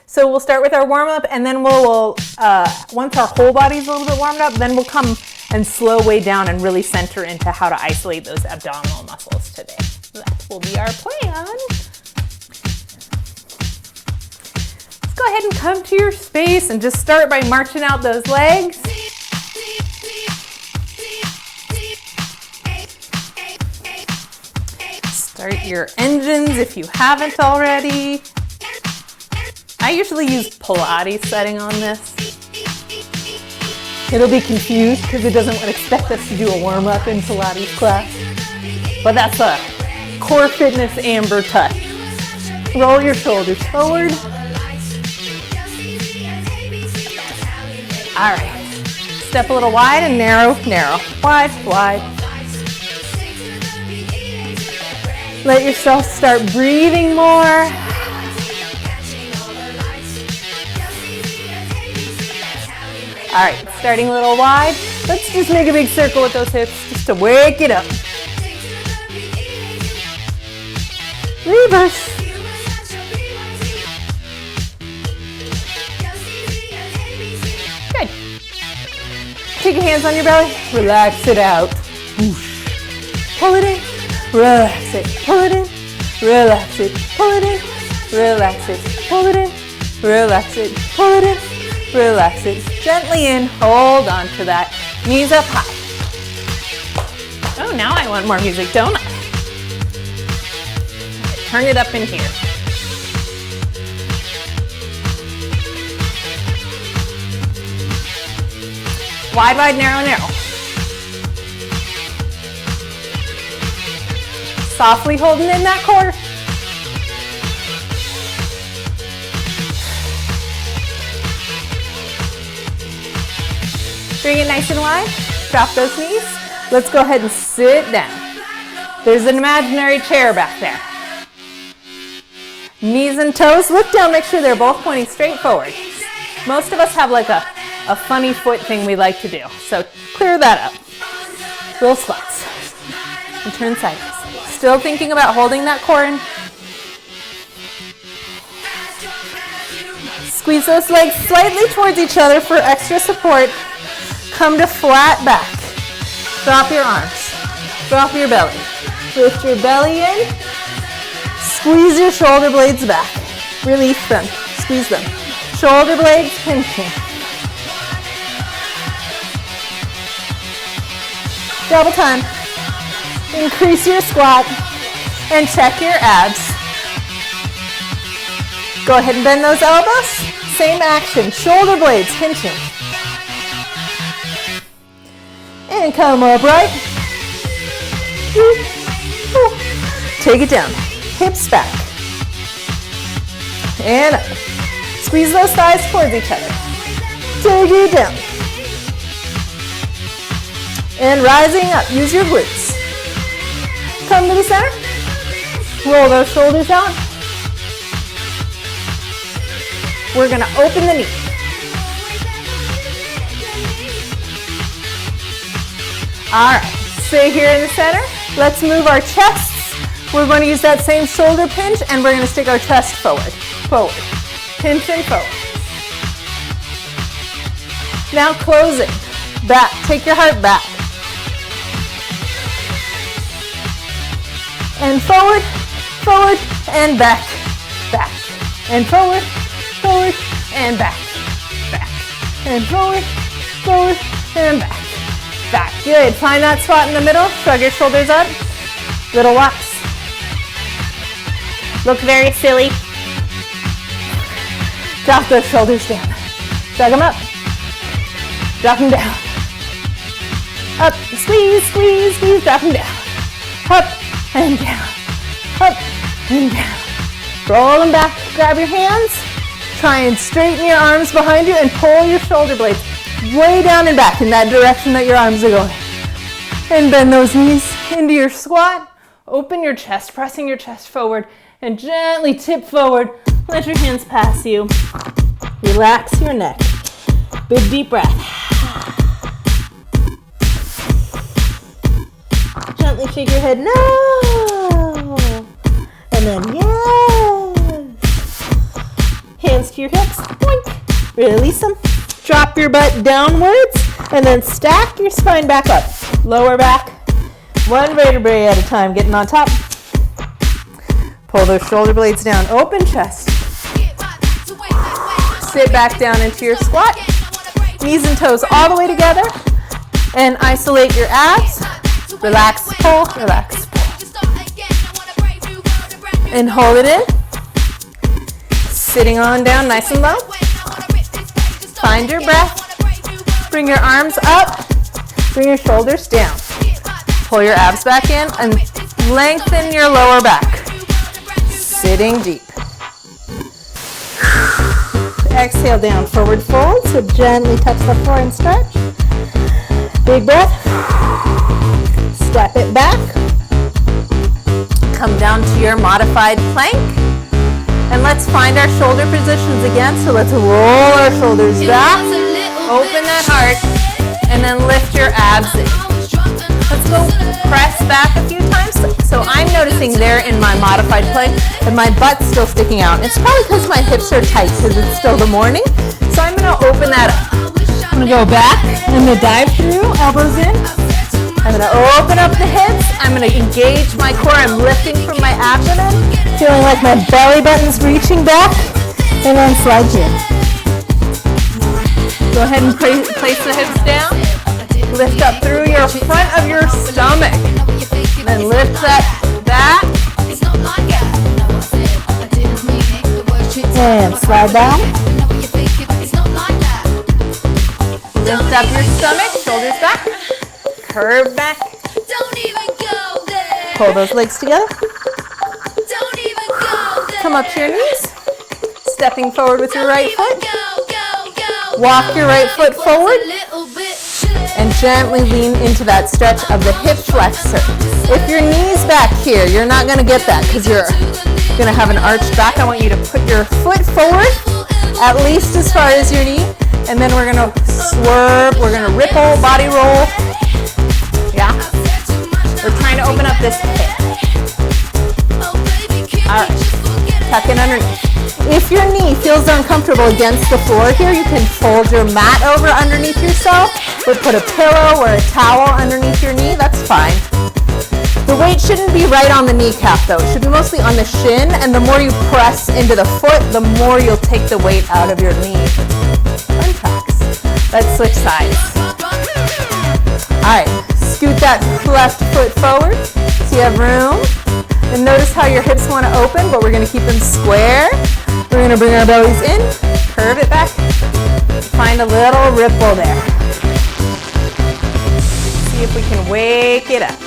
So we'll start with our warm-up, and then we'll once our whole body's a little bit warmed up, then we'll come and slow way down and really center into how to isolate those abdominal muscles today. That will be our plan. Let's go ahead and come to your space and just start by marching out those legs. Start your engines if you haven't already. I usually use Pilates setting on this. It'll be confused because it doesn't expect us to do a warm-up in Pilates class. But that's a core fitness amber touch. Roll your shoulders forward. All right. Step a little wide and narrow, narrow. Wide, wide. Let yourself start breathing more. All right, starting a little wide. Let's just make a big circle with those hips just to wake it up. Reverse. Good. Take your hands on your belly. Relax it out. Pull it in. Relax it. Pull it in. Relax it. Pull it in. Relax it. Pull it in. Relax it. Pull it in. Relax it. Gently in. Hold on to that. Knees up high. Oh, now I want more music, don't I? Turn it up in here. Wide, wide, narrow, narrow. Softly holding in that core. Bring it nice and wide. Drop those knees. Let's go ahead and sit down. There's an imaginary chair back there. Knees and toes. Look down, make sure they're both pointing straight forward. Most of us have like a funny foot thing we like to do. So clear that up. Little squats. And turn sideways. Still thinking about holding that core in. Squeeze those legs slightly towards each other for extra support. Come to flat back. Drop your arms. Drop your belly. Lift your belly in. Squeeze your shoulder blades back. Release them. Squeeze them. Shoulder blades pinching. Double time. Increase your squat and check your abs. Go ahead and bend those elbows. Same action. Shoulder blades pinching. And come upright. Take it down. Hips back. And up. Squeeze those thighs towards each other. Take it down. And rising up. Use your glutes. Come to the center. Roll those shoulders out. We're going to open the knee. All right, stay here in the center. Let's move our chests. We're going to use that same shoulder pinch and we're going to stick our chest forward. Forward. Pinch and forward. Now closing. Back. Take your heart back. And forward, forward, and back. Back. And forward, forward, and back. Back. And forward, forward, and back. Back. Good. Find that spot in the middle. Shrug your shoulders up. Little walks. Look very silly. Drop those shoulders down. Drag them up. Drop them down. Up. Squeeze, squeeze, squeeze. Drop them down. Up and down. Up and down. Roll them back. Grab your hands. Try and straighten your arms behind you and pull your shoulder blades way down and back in that direction that your arms are going. And bend those knees into your squat. Open your chest, pressing your chest forward and gently tip forward. Let your hands pass you. Relax your neck. Big deep breath. Gently shake your head, no. And then yes. Hands to your hips. Boink. Release them. Drop your butt downwards and then stack your spine back up. Lower back. One vertebrae at a time, getting on top. Pull those shoulder blades down. Open chest. Sit back down into your squat. Knees and toes all the way together. And isolate your abs. Relax, pull, relax, pull. And hold it in. Sitting on down nice and low. Find your breath. Bring your arms up. Bring your shoulders down. Pull your abs back in and lengthen your lower back. Sitting deep. Exhale down, forward fold. So gently touch the floor and stretch. Big breath. Step it back. Come down to your modified plank. And let's find our shoulder positions again. So let's roll our shoulders back. Open that heart. And then lift your abs in. Let's go press back a few times. So I'm noticing there in my modified plank that my butt's still sticking out. It's probably because my hips are tight because it's still the morning. So I'm going to open that up. I'm going to go back. I'm going to dive through, elbows in. I'm going to open up the hips. I'm going to engage my core. I'm lifting from my abdomen. Feeling like my belly button's reaching back. And then slide in. Go ahead and place the hips down. Lift up through your front of your stomach. Then lift that back. And slide down. Lift up your stomach, shoulders back. Curve back. Pull those legs together. Come up to your knees. Stepping forward with your right foot. Walk your right foot forward. And gently lean into that stretch of the hip flexor. If your knee's back here, you're not going to get that because you're going to have an arched back. I want you to put your foot forward at least as far as your knee. And then we're going to swerve. We're going to ripple, body roll. Yeah? We're trying to open up this hip. All right. Tuck in underneath. If your knee feels uncomfortable against the floor here, you can fold your mat over underneath yourself or put a pillow or a towel underneath your knee. That's fine. The weight shouldn't be right on the kneecap though. It should be mostly on the shin, and the more you press into the foot, the more you'll take the weight out of your knee. Untucks. Let's switch sides. All right, scoot that left foot forward so you have room. And notice how your hips want to open, but we're going to keep them square. We're going to bring our bellies in, curve it back, find a little ripple there. See if we can wake it up.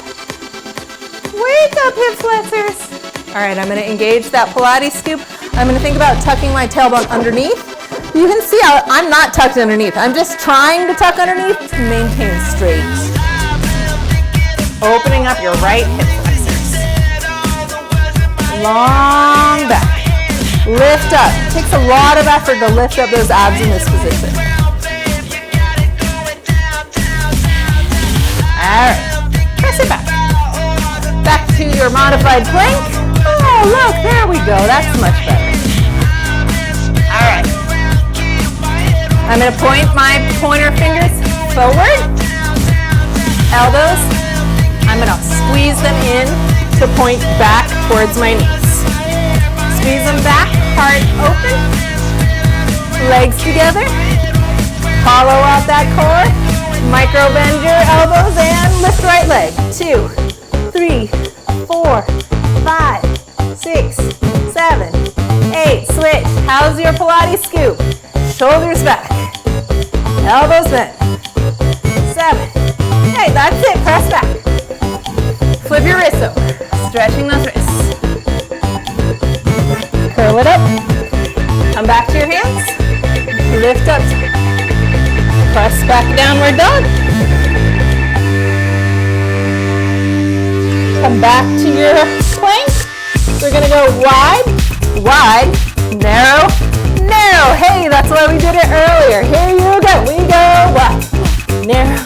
Wake up, hip flexors. All right, I'm going to engage that Pilates scoop. I'm going to think about tucking my tailbone underneath. You can see how I'm not tucked underneath. I'm just trying to tuck underneath to maintain straight. Opening up your right hip flexors. Long back. Lift up. It takes a lot of effort to lift up those abs in this position. Alright. Press it back. Back to your modified plank. Oh, look, there we go. That's much better. Alright. I'm going to point my pointer fingers forward. Elbows. I'm going to squeeze them in to point back towards my knees. Squeeze them back, heart open, legs together, hollow out that core, micro bend your elbows and lift right leg. 2, 3, 4, 5, 6, 7, 8, switch. How's your Pilates scoop? Shoulders back, elbows bent. 7, 8, that's it, press back. Flip your wrists over. Stretching those wrists. Curl it up. Come back to your hands. Lift up. Press back, downward dog. Come back to your plank. We're going to go wide, wide, narrow, narrow. Hey, that's why we did it earlier. Here you go. We go wide, narrow.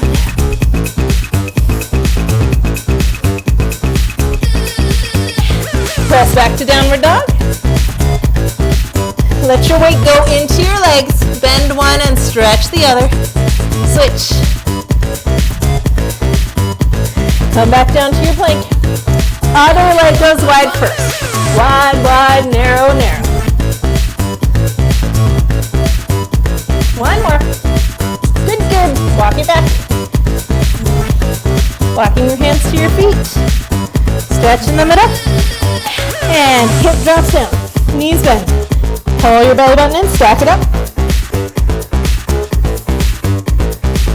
Press back to downward dog. Let your weight go into your legs. Bend one and stretch the other. Switch. Come back down to your plank. Other leg goes wide first. Wide, wide, narrow, narrow. One more. Good, good. Walk it back. Walking your hands to your feet. Stretch in the middle. And hip drops down. Knees bend. Pull your belly button in. Stack it up.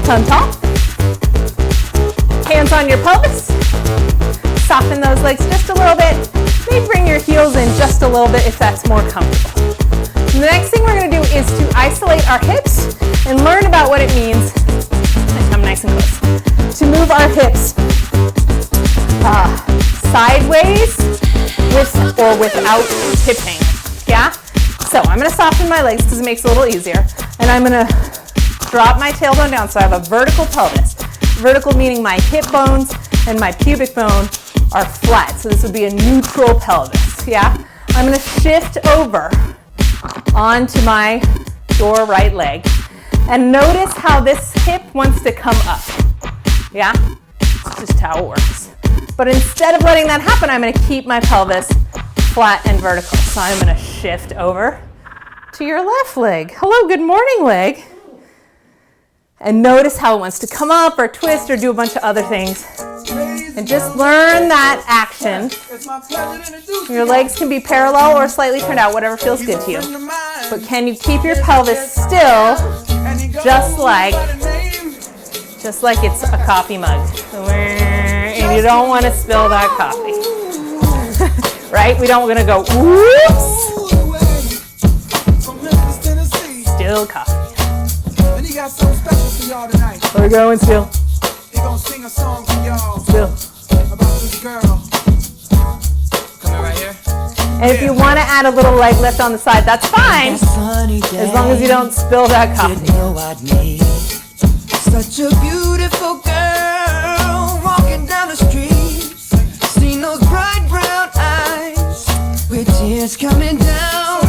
Come tall. Hands on your pelvis. Soften those legs just a little bit. Maybe bring your heels in just a little bit if that's more comfortable. The next thing we're going to do is to isolate our hips and learn about what it means, come nice and close, to move our hips sideways with or without tipping, yeah? So I'm going to soften my legs because it makes it a little easier, and I'm going to drop my tailbone down so I have a vertical pelvis. Vertical meaning my hip bones and my pubic bone are flat, so this would be a neutral pelvis, yeah? I'm going to shift over onto your right leg, and notice how this hip wants to come up, yeah? It's just how it works. But instead of letting that happen, I'm going to keep my pelvis flat and vertical. So I'm going to shift over to your left leg. Hello, good morning, leg. And notice how it wants to come up or twist or do a bunch of other things. And just learn that action. Your legs can be parallel or slightly turned out, whatever feels good to you. But can you keep your pelvis still, just like it's a coffee mug? And you don't want to spill that coffee. Right? We don't want to go, whoops. Still coffee. We're going still. Still. And if you want to add a little leg lift on the side, that's fine, as long as you don't spill that coffee. Such a beautiful girl walking down the street, seen those bright brown eyes with tears coming down.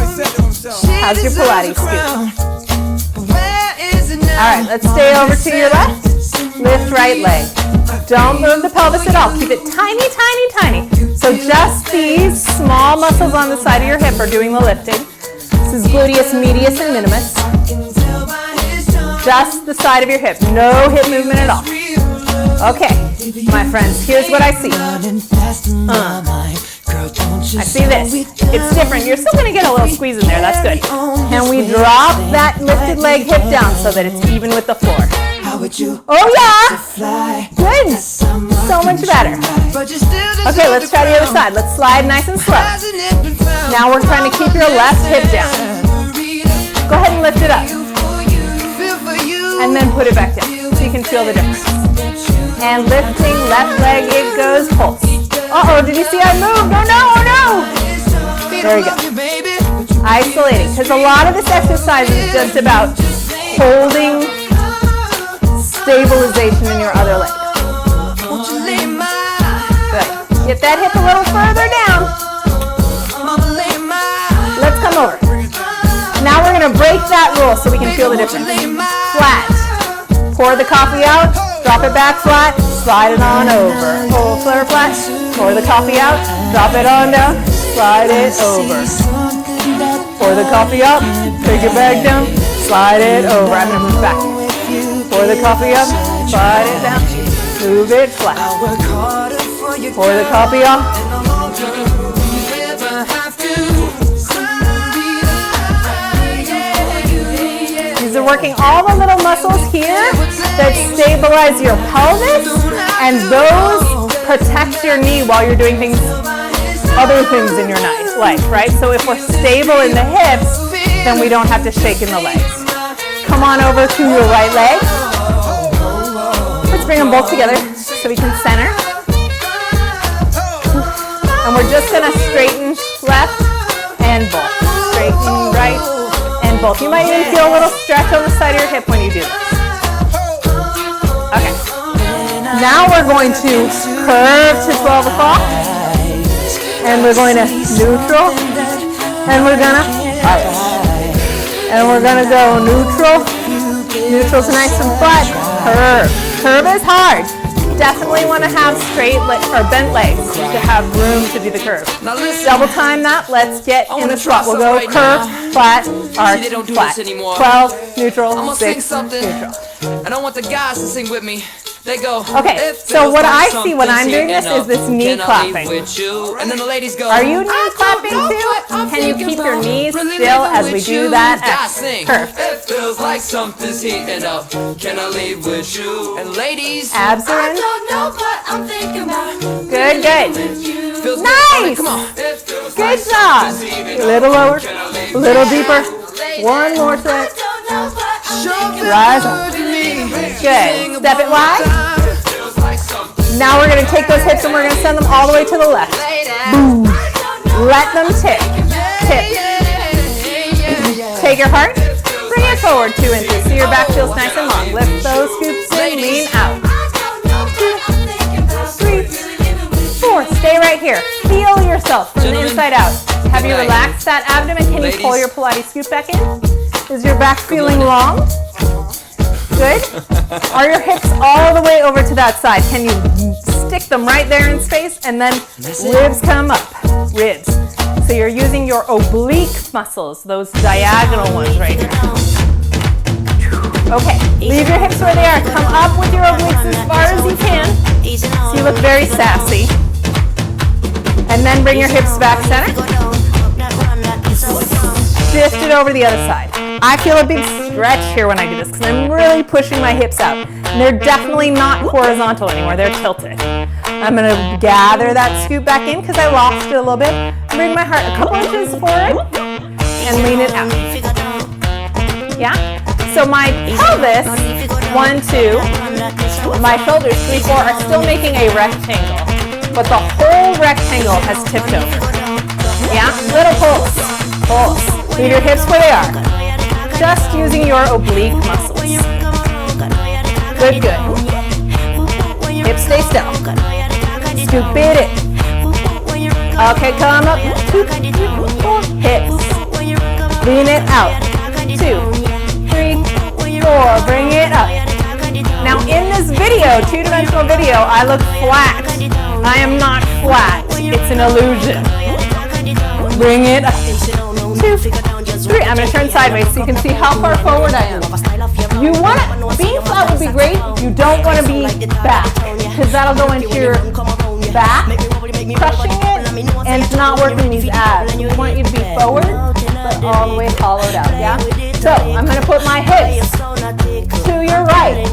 How's your Pilates scoop? All right, let's stay over to your left. Lift right leg. Don't move the pelvis at all. Keep it tiny, tiny, tiny. So just these small muscles on the side of your hip are doing the lifting. This is gluteus medius and minimus. Just the side of your hip. No hip movement at all. Okay, my friends, here's what I see. I see this. It's different. You're still going to get a little squeeze in there. That's good. Can we drop that lifted leg hip down so that it's even with the floor? Oh, yeah. Good. So much better. Okay, let's try the other side. Let's slide nice and slow. Now we're trying to keep your left hip down. Go ahead and lift it up. And then put it back down so you can feel the difference. And lifting left leg, it goes pulse. Uh-oh, did you see I moved? Oh no, oh no! There we go. Isolating, because a lot of this exercise is just about holding stabilization in your other leg. Good. Get that hip a little further down. Let's come over. Now we're going to break that rule so we can feel the difference. Flat. Pour the coffee out, drop it back flat, slide it on over. Pull flare flat, pour the coffee out, drop it on down, slide it over. Pour the coffee up, take it back down, slide it over. I'm going to move back. Pour the coffee up, slide it down, move it flat. Pour the coffee up. These are working all the little muscles here that stabilize your pelvis, and those protect your knee while you're doing other things in your life, right? So if we're stable in the hips, then we don't have to shake in the legs. Come on over to your right leg. Let's bring them both together so we can center. And we're just gonna straighten left and both. Straighten right and both. You might even feel a little stretch on the side of your hip when you do this. Okay. Now we're going to curve to 12 o'clock. And we're going to neutral. And we're gonna And we're gonna go neutral. Neutral's nice and flat. Curve. Curve is hard. Definitely want to have straight or bent legs to have room to do the curve. Double time that. Let's get in the squat. We'll go curve, flat, arch, flat. 12, neutral, 6, neutral. I don't want the guys to sing with me. They go. Okay, so what I see when I'm doing this is this knee clapping. And then the ladies go. Are you knee clapping too? Can you keep your knees still as we do that action? Curve. It feels like something's heating up. Can I leave with you? And ladies, abs are in. I don't know what I'm thinking about. Good, good. Nice. Come on. Good job. A little lower, a little deeper. One more set. Rise up. Good. Step it wide. Now we're going to take those hips and we're going to send them all the way to the left. Boom. Let them tip. Tip. Take your heart. Bring it forward 2 inches so your back feels nice and long. Lift those scoops in. Lean out. 2, 3, 4. Stay right here. Feel yourself from the inside out. Have you relaxed that abdomen? Can you pull your Pilates scoop back in? Is your back feeling long? Good. Are your hips all the way over to that side? Can you stick them right there in space? And then ribs come up. Ribs. So you're using your oblique muscles, those diagonal ones right here. Okay. Leave your hips where they are. Come up with your obliques as far as you can. So you look very sassy. And then bring your hips back center. Shift it over the other side. I feel a big stretch here when I do this because I'm really pushing my hips out. And they're definitely not horizontal anymore, they're tilted. I'm going to gather that scoop back in because I lost it a little bit. Bring my heart a couple inches forward and lean it out. Yeah? So my pelvis, 1, 2, my shoulders, 3, 4 are still making a rectangle. But the whole rectangle has tipped over. Yeah? Little pulse. Pulse. Leave your hips where they are. Just using your oblique muscles. Good, good. Hips stay still. Scoop it in. Okay, come up. 2, 3, 4. Hips. Lean it out. 2, 3, 4. Bring it up. Now in this video, 2-dimensional video, I look flat. I am not flat. It's an illusion. Bring it up. 2, 3. I'm going to turn sideways so you can see how far forward I am. You want to, being flat would be great. You don't want to be back because that'll go into your back, crushing it, and it's not working these abs. We want you to be forward, but all the way hollowed out, yeah? So I'm going to put my hips to your right.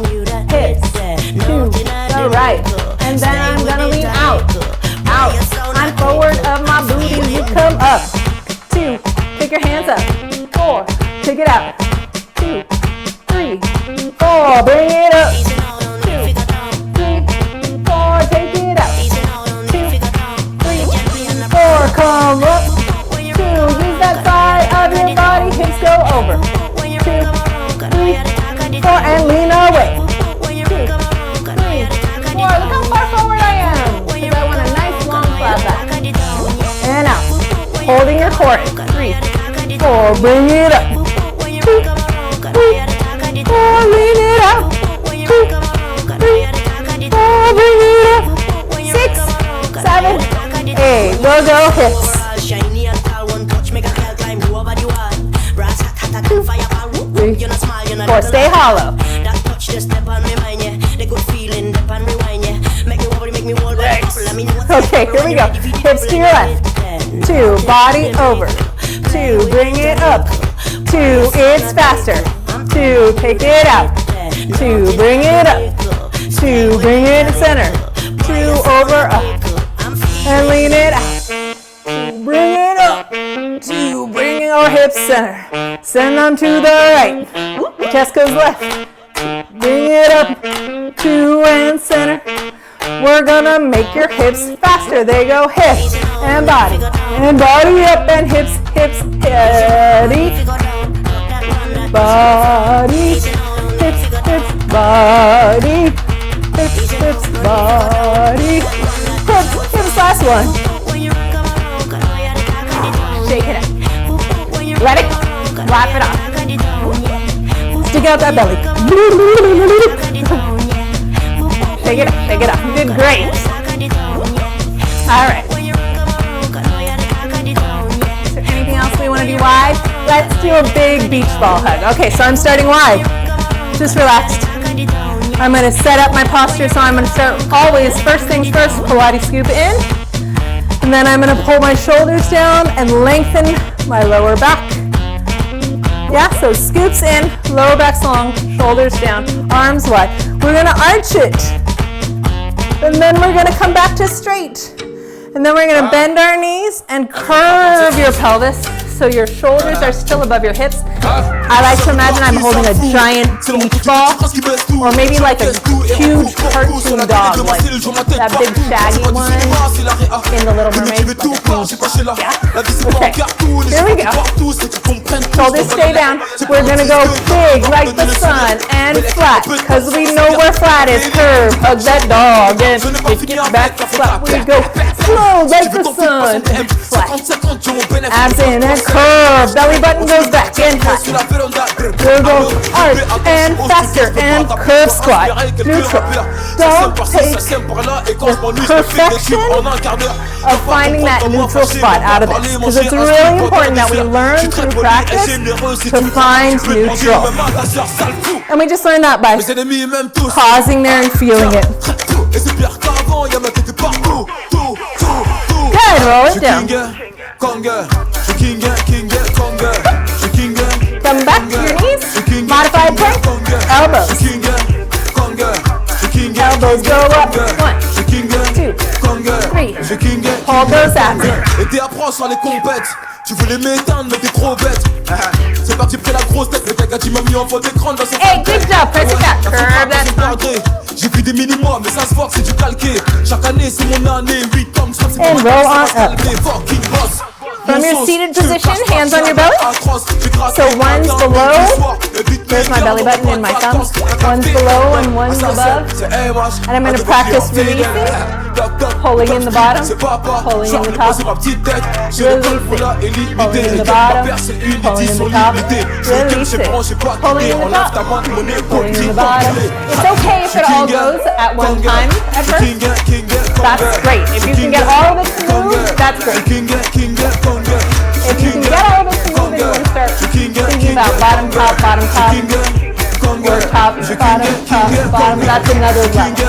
Hips to the right. And then I'm going to lean out. Out. I'm forward of my booty. You come up. 2. Pick your hands up. 4. Pick it out. 2, 3, 4. Bring it up. 2, 3, 4. Take it out. 2, 3, 4. Come up. 2. Use that side of your body. Hips go over. 2, 3, 4. And lean away. 2, 3, 4. Look how far forward I am. Because I want a nice long flat back. And out. Holding your core. 3, 4. Bring it up. 2, 3, 4. Lean it out. 2, 3, 4. Bring it up. 6, 7, 8. We'll go hips. 2, 3, 4. Stay hollow. Okay, here we go. Hips to your left. 2, body over. 2, bring it up. 2, it's faster. 2, take it out. 2, bring it up. 2, bring it to center. 2, over, up. And lean it out. 2, bring it up. 2, bring your hips center. Send them to the right. Chest goes left. Bring it up. 2 and center. We're gonna make your hips faster. They go hips and body up and hips, body, body, hips, body, hips, body, hips, last one. Shake it up. Let it go. Lap it off. shake out that belly. Shake it up. You did great. All right. Is there anything else we want to do wide? Let's do a big beach ball hug. Okay, so I'm starting wide. Just relaxed. I'm going to set up my posture, so I'm going to start always, first things first, Pilates scoop in. And then I'm going to pull my shoulders down and lengthen my lower back. Yeah, so scoops in, lower back's long, shoulders down, arms wide. We're going to arch it. And then we're going to come back to straight. And then we're going to bend our knees and curve your pelvis so your shoulders are still above your hips. I like to imagine I'm holding a giant beach ball, or maybe like a huge cartoon dog, like that big shaggy one in The Little Mermaid. Yeah? Okay, here we go. Shoulders stay down. We're going to go big like the sun and flat, because we know where flat is. Curve, hug that dog, and it gets back to flat. We go slow like the sun and flat. Abs in and curve. Belly button goes back and high. We'll go arch and faster and curve squat. Neutral. Don't take the perfection of finding that neutral spot out of this, because it's really important that we learn through practice to find neutral. And we just learn that by pausing there and feeling it. Good, roll it down. Come back to your knees. Modified plank. Elbows. Elbows go up. 1, 2, 3. Hold those abs. Et t'es à prendre sur les compètes. Tu voulais m'éteindre mais t'es trop bête. C'est parti pris la grosse tête. Mais t'as gâché m'a mis en faux d'écran dans ses. Hey, good job. Press it back. Curve that spine. J'ai pris des minimums mais ça se voit que c'est du calqué. Chaque année c'est mon année. 8 tomes, je crois que c'est and roll on up. Fucking boss. From your seated position, hands on your belly. So one's below. There's my belly button and my thumbs. One's below and one's above. And I'm going to practice releasing. Pulling in the bottom. Pulling in the top. Releasing. Pulling in the bottom. Pulling in the top. Releasing. Pulling in the top. Pulling in the bottom. It's okay if it all goes at one time at first. That's great. If you can get all of it to move, that's great. If you can get all of it to move, then you want to start thinking about bottom, top, or top, bottom. That's another level.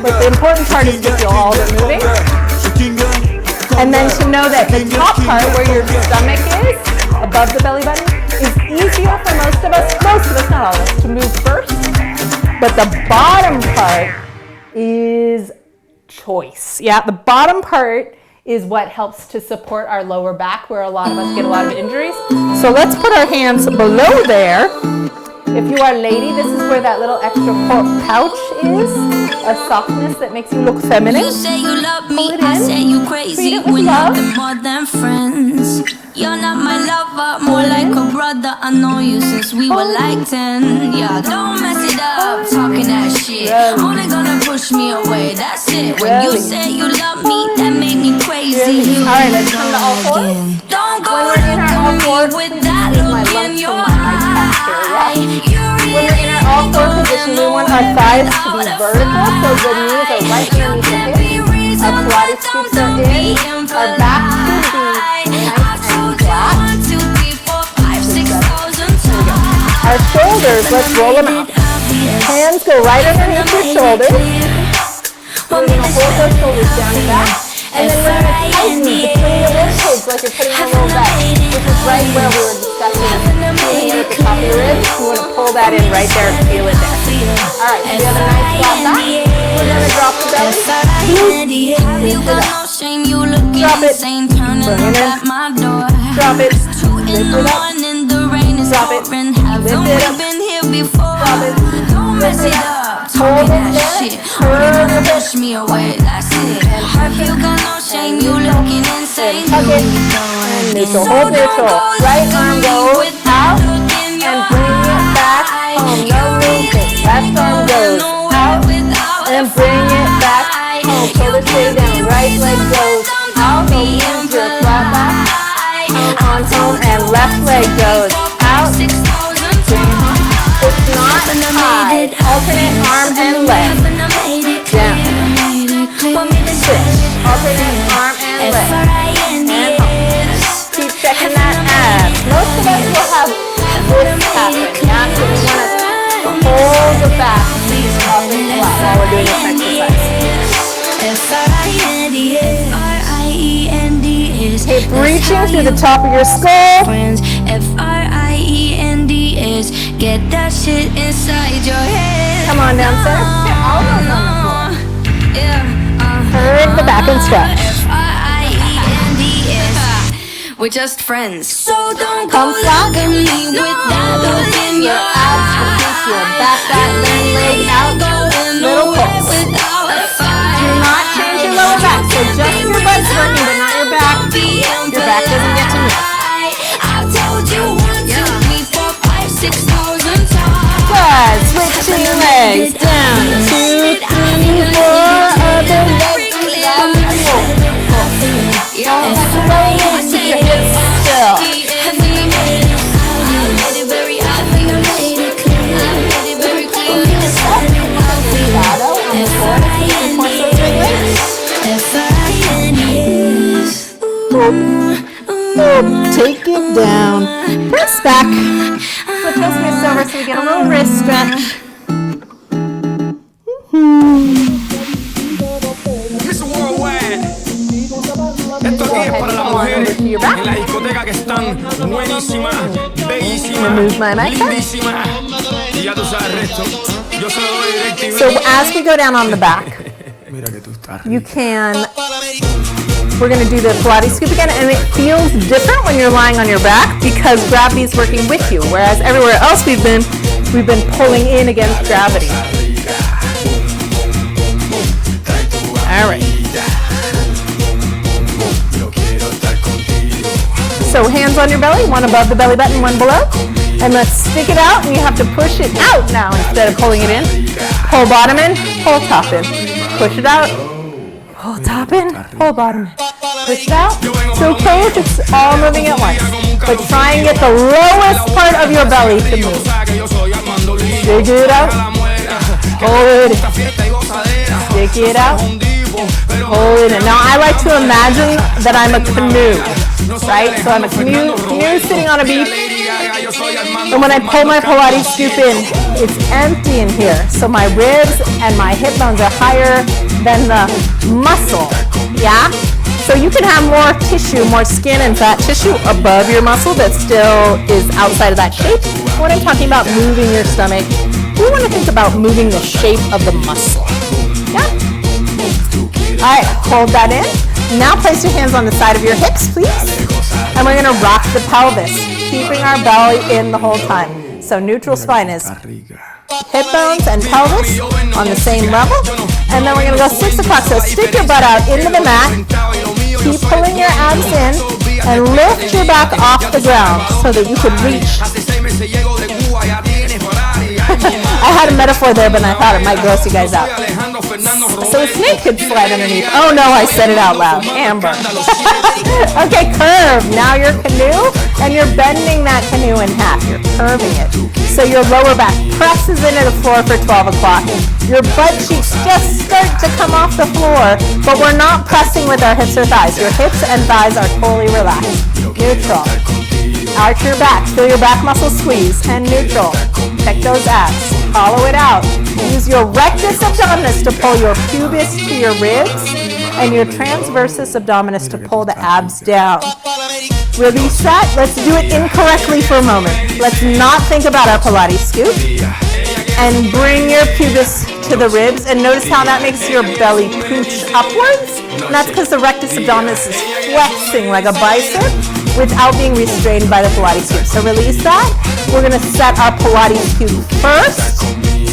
But the important part is to feel all of it moving. And then to know that the top part, where your stomach is, above the belly button, is easier for most of us, not all of us, to move first. But the bottom part is choice. Yeah, the bottom part is what helps to support our lower back, where a lot of us get a lot of injuries. So let's put our hands below there. If you are a lady, this is where that little extra pouch is, a softness that makes you look feminine. You say you love me, I say you crazy. We're nothing more than friends. You're not my lover, more like a brother. I know you since we were like 10. Yeah, don't mess it up, talking that shit. Only gonna push me away, that's it. When you say you love me, that make me crazy. Alright, let's come to all fours. Don't go look at me with that look in your eye. When we're in our all four position, we want our thighs to be vertical, so the knees are right underneath the hips. Our Pilates scoops are in. Our back should be nice and flat. Our shoulders, let's roll them out. Hands go right underneath your shoulders. We're going to hold those shoulders down and back. And then we're going to tighten between the rib cage like you're putting on a little bag, which is right where we were discussing feeling it at the top of your ribs. You want to pull that in right there and feel it there. All right, so you have a nice flat back. We're going to drop the belly. Lift it up. Drop it. Bring it in. Drop it. Lift it up. Drop it. Lift it up. Drop it. Lift it up. Hold it there. Curve your push me away. That's it. You got no shame. You looking insane. Tuck it. And neutral. Hold neutral. Right arm goes out and bring it back home. No movement. Left arm goes out and bring it back home. Shoulders stay down. Right leg goes out. So use your flat back. On home and left leg goes out. Bring it home. Push this happen. Yeah, so we want to hold the back up and flat while we're doing this exercise. Keep reaching through the top of your skull. Friends, get that shit inside your head. Come on, dancer. Get all those on the floor. Turn the back and stretch. Friends, we're just friends. So don't come flat. Look at me with that look in your abs, release your back, then leg out. Little pulse. Do not change your lower back. So just your butt's working, but not your back. Your back doesn't get to move. I've told you once, me 4, 5, 6,000 times. Good. Switching legs. Down. 2, 3, 4. Other leg. Down. Don't have to roll in. Keep your hips still. Shadow on the floor. Point those legs. Take it down. Press back. Flip those wrists over so we get a little wrist stretch. Miss Worldwide. Esto aquí es para las mujeres en la discoteca que están buenísimas, bellísimas, lindísimas. Y ya tú sabes el resto. Yo se lo doy directo. So as we go down on the back, you can, we're going to do the Pilates scoop again, and it feels different when you're lying on your back because gravity is working with you, whereas everywhere else we've been pulling in against gravity. All right. So hands on your belly, one above the belly button, one below. And let's stick it out, and you have to push it out now instead of pulling it in. Pull bottom in, pull top in. Push it out, pull top in, pull bottom in. Push it out. It's okay if it's all moving at once, but try and get the lowest part of your belly to move. Stick it out, hold it in. Stick it out, hold it in. Now I like to imagine that I'm a canoe, right? So I'm a canoe sitting on a beach. And when I pull my Pilates scoop in, it's empty in here. So my ribs and my hip bones are higher than the muscle, yeah? So you can have more tissue, more skin and fat tissue above your muscle that still is outside of that shape. When I'm talking about moving your stomach, we want to think about moving the shape of the muscle, yeah? All right, hold that in. Now place your hands on the side of your hips, please. And we're gonna rock the pelvis, keeping our belly in the whole time. So neutral spine is hip bones and pelvis on the same level. And then we're gonna go 6 o'clock. So stick your butt out into the mat. Keep pulling your abs in and lift your back off the ground so that you could reach. I had a metaphor there, but I thought it might gross you guys out. So a snake could slide underneath. Oh no, I said it out loud. Amber. Okay, curve. Now your canoe, and you're bending that canoe in half. You're curving it. So your lower back presses into the floor for 12 o'clock. Your butt cheeks just start to come off the floor, but we're not pressing with our hips or thighs. Your hips and thighs are totally relaxed. Neutral. Arch your back. Feel your back muscles squeeze. And neutral. Check those abs. Follow it out. Use your rectus abdominis to pull your pubis to your ribs and your transversus abdominis to pull the abs down. Release that. Let's do it incorrectly for a moment. Let's not think about our Pilates scoop. And bring your pubis to the ribs. And notice how that makes your belly pooch upwards. And that's because the rectus abdominis is flexing like a bicep without being restrained by the Pilates scoop. So release that. We're going to set our Pilates scoop first.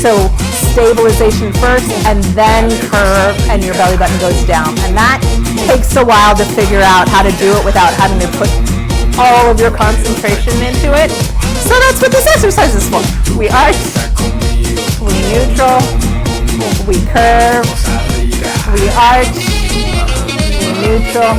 So stabilization first, and then curve, and your belly button goes down. And that takes a while to figure out how to do it without having to put all of your concentration into it. So that's what this exercise is for. We arch, we neutral, we curve, we arch, we neutral,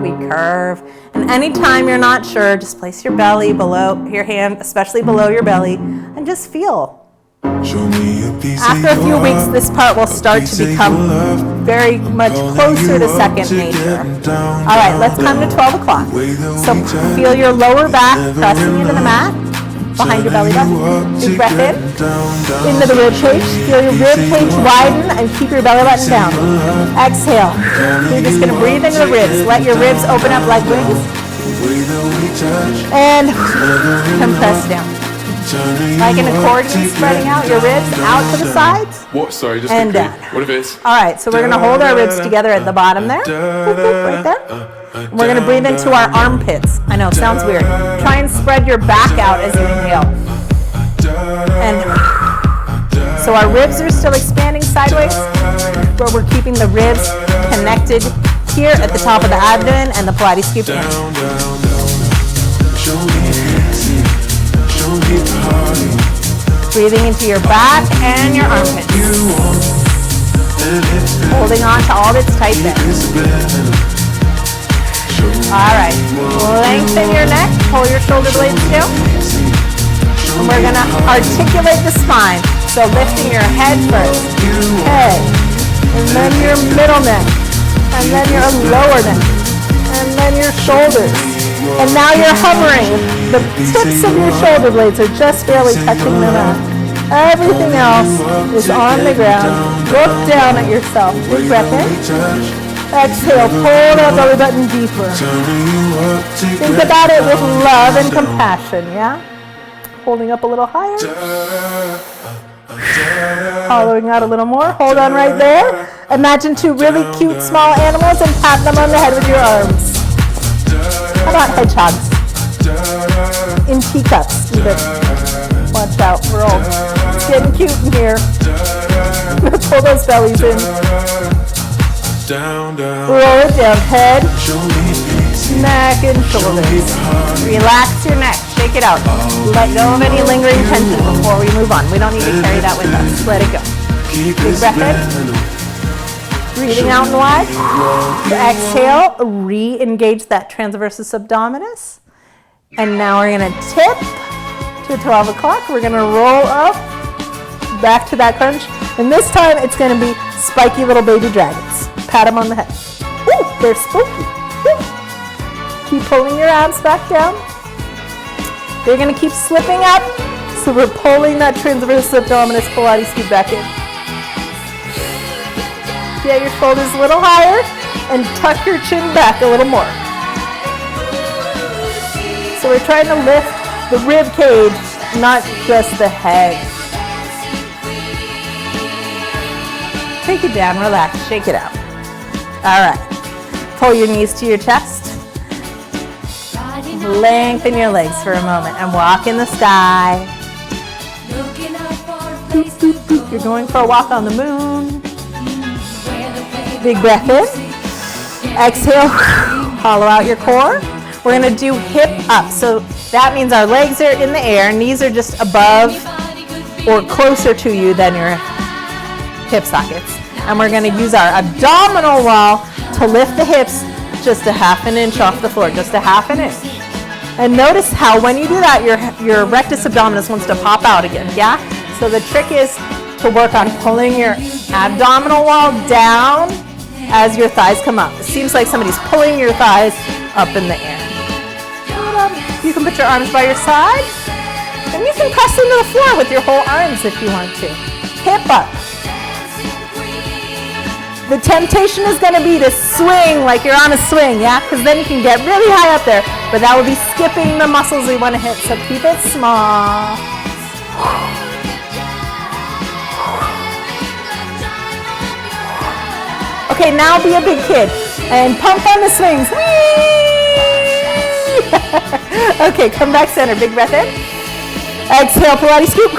we curve. And anytime you're not sure, just place your belly below your hand, especially below your belly, and just feel. After a few weeks, this part will start to become very much closer to second nature. All right, let's come to 12 o'clock. So feel your lower back pressing into the mat. behind your belly button. Big breath in, into the rib cage. Feel your rib cage widen and keep your belly button down. Exhale. You're just going to breathe into the ribs. Let your ribs open up like wings. And compress down. Like an accordion, spreading out your ribs out to the sides. What? Sorry, just and quickly. down. What if it's? All right, so we're going to hold our ribs together at the bottom there. Right there. We're going to breathe into our armpits. I know, sounds weird. Try and spread your back out as you inhale. And so our ribs are still expanding sideways, but we're keeping the ribs connected here at the top of the abdomen and the Pilates scoop in. Breathing into your back and your armpits. Holding on to all that's tight there. Alright, lengthen your neck, pull your shoulder blades down. And we're going to articulate the spine. So lifting your head first, head, and then your middle neck, and then your lower neck, and then your shoulders. And now you're hovering. The tips of your shoulder blades are just barely touching the mat. Everything else is on the ground. Look down at yourself. Big breath in. Exhale, pull that belly button deeper. Think about it with love and compassion, yeah? Holding up a little higher. Hollowing out a little more. Hold on right there. Imagine two really cute small animals and pat them on the head with your arms. How about hedgehogs? In teacups, even. Watch out, we're all getting cute in here. Pull those bellies in. Roll it down, head, neck, and shoulders. Relax your neck, shake it out. Let go of any lingering tension before we move on. We don't need to carry that with us. Let it go. Big breath in. Breathing out and wide. Exhale, re-engage that transversus abdominis. And now we're going to tip to 12 o'clock. We're going to roll up back to that crunch. And this time it's going to be spiky little baby dragons. Pat them on the head. Woo, they're spooky. Woo. Keep pulling your abs back down. They're going to keep slipping up. So we're pulling that transversus abdominis Pilates scoop back in. Get your shoulders a little higher and tuck your chin back a little more. So we're trying to lift the rib cage, not just the head. Take it down, relax, shake it out. All right, pull your knees to your chest. Lengthen your legs for a moment and walk in the sky. Boop, boop, boop. You're going for a walk on the moon. Big breath in. Exhale, hollow out your core. We're going to do hip up. So that means our legs are in the air, knees are just above or closer to you than your hip sockets. And we're going to use our abdominal wall to lift the hips just a half an inch off the floor, just a half an inch. And notice how when you do that, your rectus abdominis wants to pop out again, yeah? So the trick is to work on pulling your abdominal wall down as your thighs come up. It seems like somebody's pulling your thighs up in the air. You can put your arms by your side, and you can press into the floor with your whole arms if you want to. Hip up. The temptation is going to be to swing like you're on a swing, yeah? Because then you can get really high up there, but that will be skipping the muscles we want to hit, so keep it small. Okay, now be a big kid and pump on the swings. Okay, come back center. Big breath in. Exhale, Pilates scoop.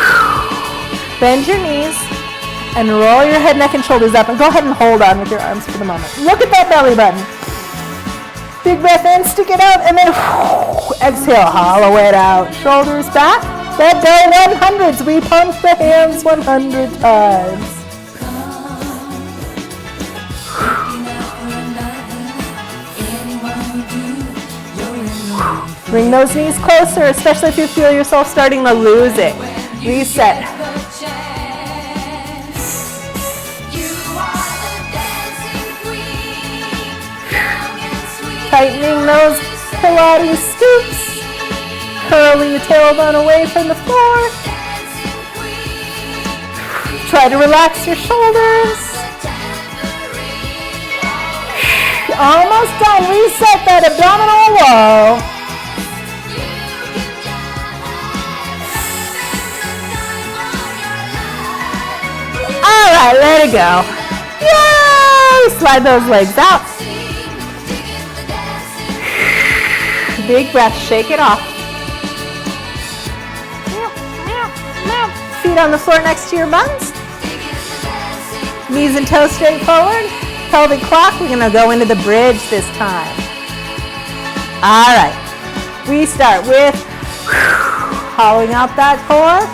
Bend your knees and roll your head, neck, and shoulders up. And go ahead and hold on with your arms for the moment. Look at that belly button. Big breath in, stick it out, and then exhale, hollow it out. Shoulders back. Let go 100s. We pump the hands 100 times. Bring those knees closer, especially if you feel yourself starting to lose it. Reset. Tightening those Pilates scoops. Curl your tailbone away from the floor. Try to relax your shoulders. Almost done. Reset that abdominal wall. All right, let it go. Yay! Slide those legs out. Big breath, shake it off. Feet on the floor next to your buns. Knees and toes straight forward. Pelvic clock. We're gonna go into the bridge this time. All right. We start with hollowing out that core.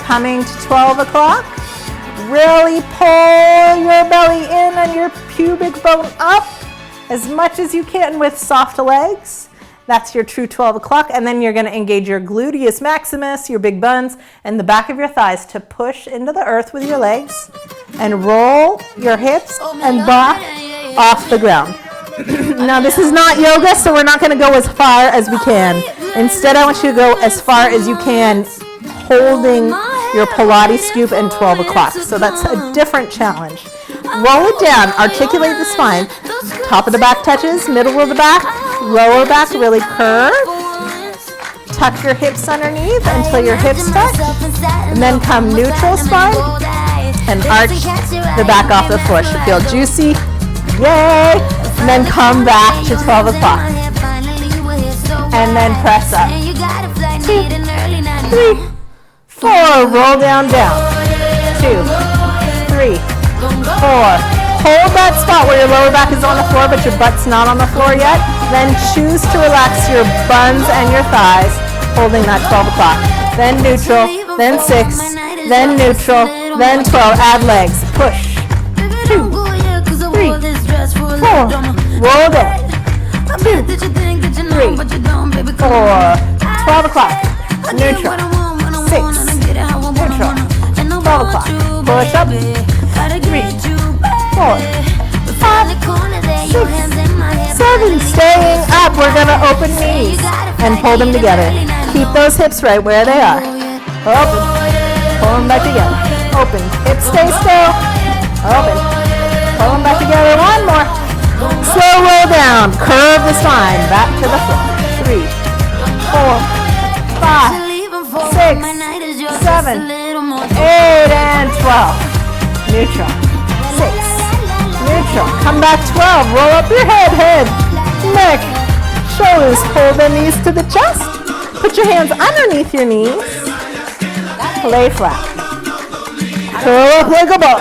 Coming to 12 o'clock. Really pull your belly in and your pubic bone up as much as you can with soft legs. That's your true 12 o'clock. And then you're going to engage your gluteus maximus, your big buns, and the back of your thighs to push into the earth with your legs and roll your hips and back off the ground. Now, this is not yoga, so we're not going to go as far as we can. Instead, I want you to go as far as you can holding your Pilates scoop and 12 o'clock. So that's a different challenge. Roll it down, articulate the spine. Top of the back touches, middle of the back, lower back really curve. Tuck your hips underneath until your hips touch. And then come neutral spine and arch the back off the floor. Should feel juicy. Yay! And then come back to 12 o'clock. And then press up. 2, 3, 4. Roll down, down. 2, 3, 4. Hold that spot where your lower back is on the floor, but your butt's not on the floor yet. Then choose to relax your buns and your thighs, holding that 12 o'clock. Then neutral, then 6, then neutral, then 12. Add legs. Push. 2, 3, 4. Roll down. 2, 3, 4. 12 o'clock. Neutral. 6. Neutral. 12 o'clock. Push up. 3, 4, 5, 6, 7. Staying up. We're going to open knees and pull them together. Keep those hips right where they are. Open. Pull them back together. Open. Hips stay still. Open. Pull them back together. One more. Slow roll down. Curve the spine. Back to the floor. 3, 4, 5, 6, 7, 8, and 12. Neutral. 6. Neutral. Come back 12. Roll up your head, neck, shoulders. Pull the knees to the chest. Put your hands underneath your knees. Lay flat. Curl up like a ball.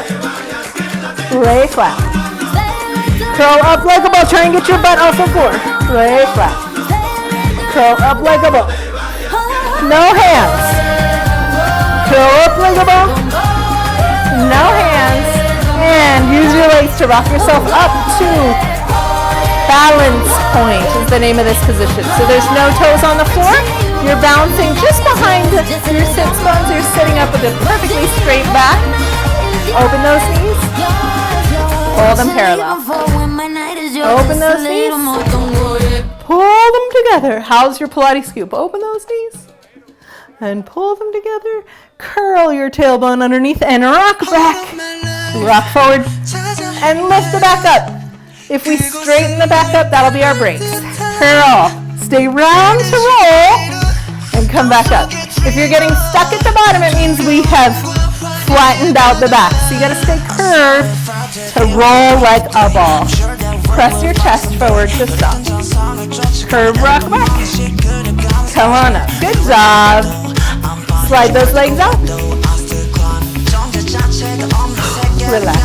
Lay flat. Curl up like a ball. Try and get your butt off the floor. Lay flat. Curl up like a ball. No hands. Curl up like a ball. No hands. And use your legs to rock yourself up to balance point is the name of this position. So there's no toes on the floor. You're bouncing just behind your sits bones. You're sitting up with a perfectly straight back. Open those knees. Pull them parallel. Open those knees. Pull them together. How's your Pilates scoop? Open those knees. And pull them together. Curl your tailbone underneath and rock back. Rock forward and lift the back up. If we straighten the back up, that'll be our brakes. Curl. Stay round to roll and come back up. If you're getting stuck at the bottom, it means we have flattened out the back. So you gotta stay curved to roll like a ball. Press your chest forward to stop. Curve, rock back. Come on up. Good job. Slide those legs out. Relax.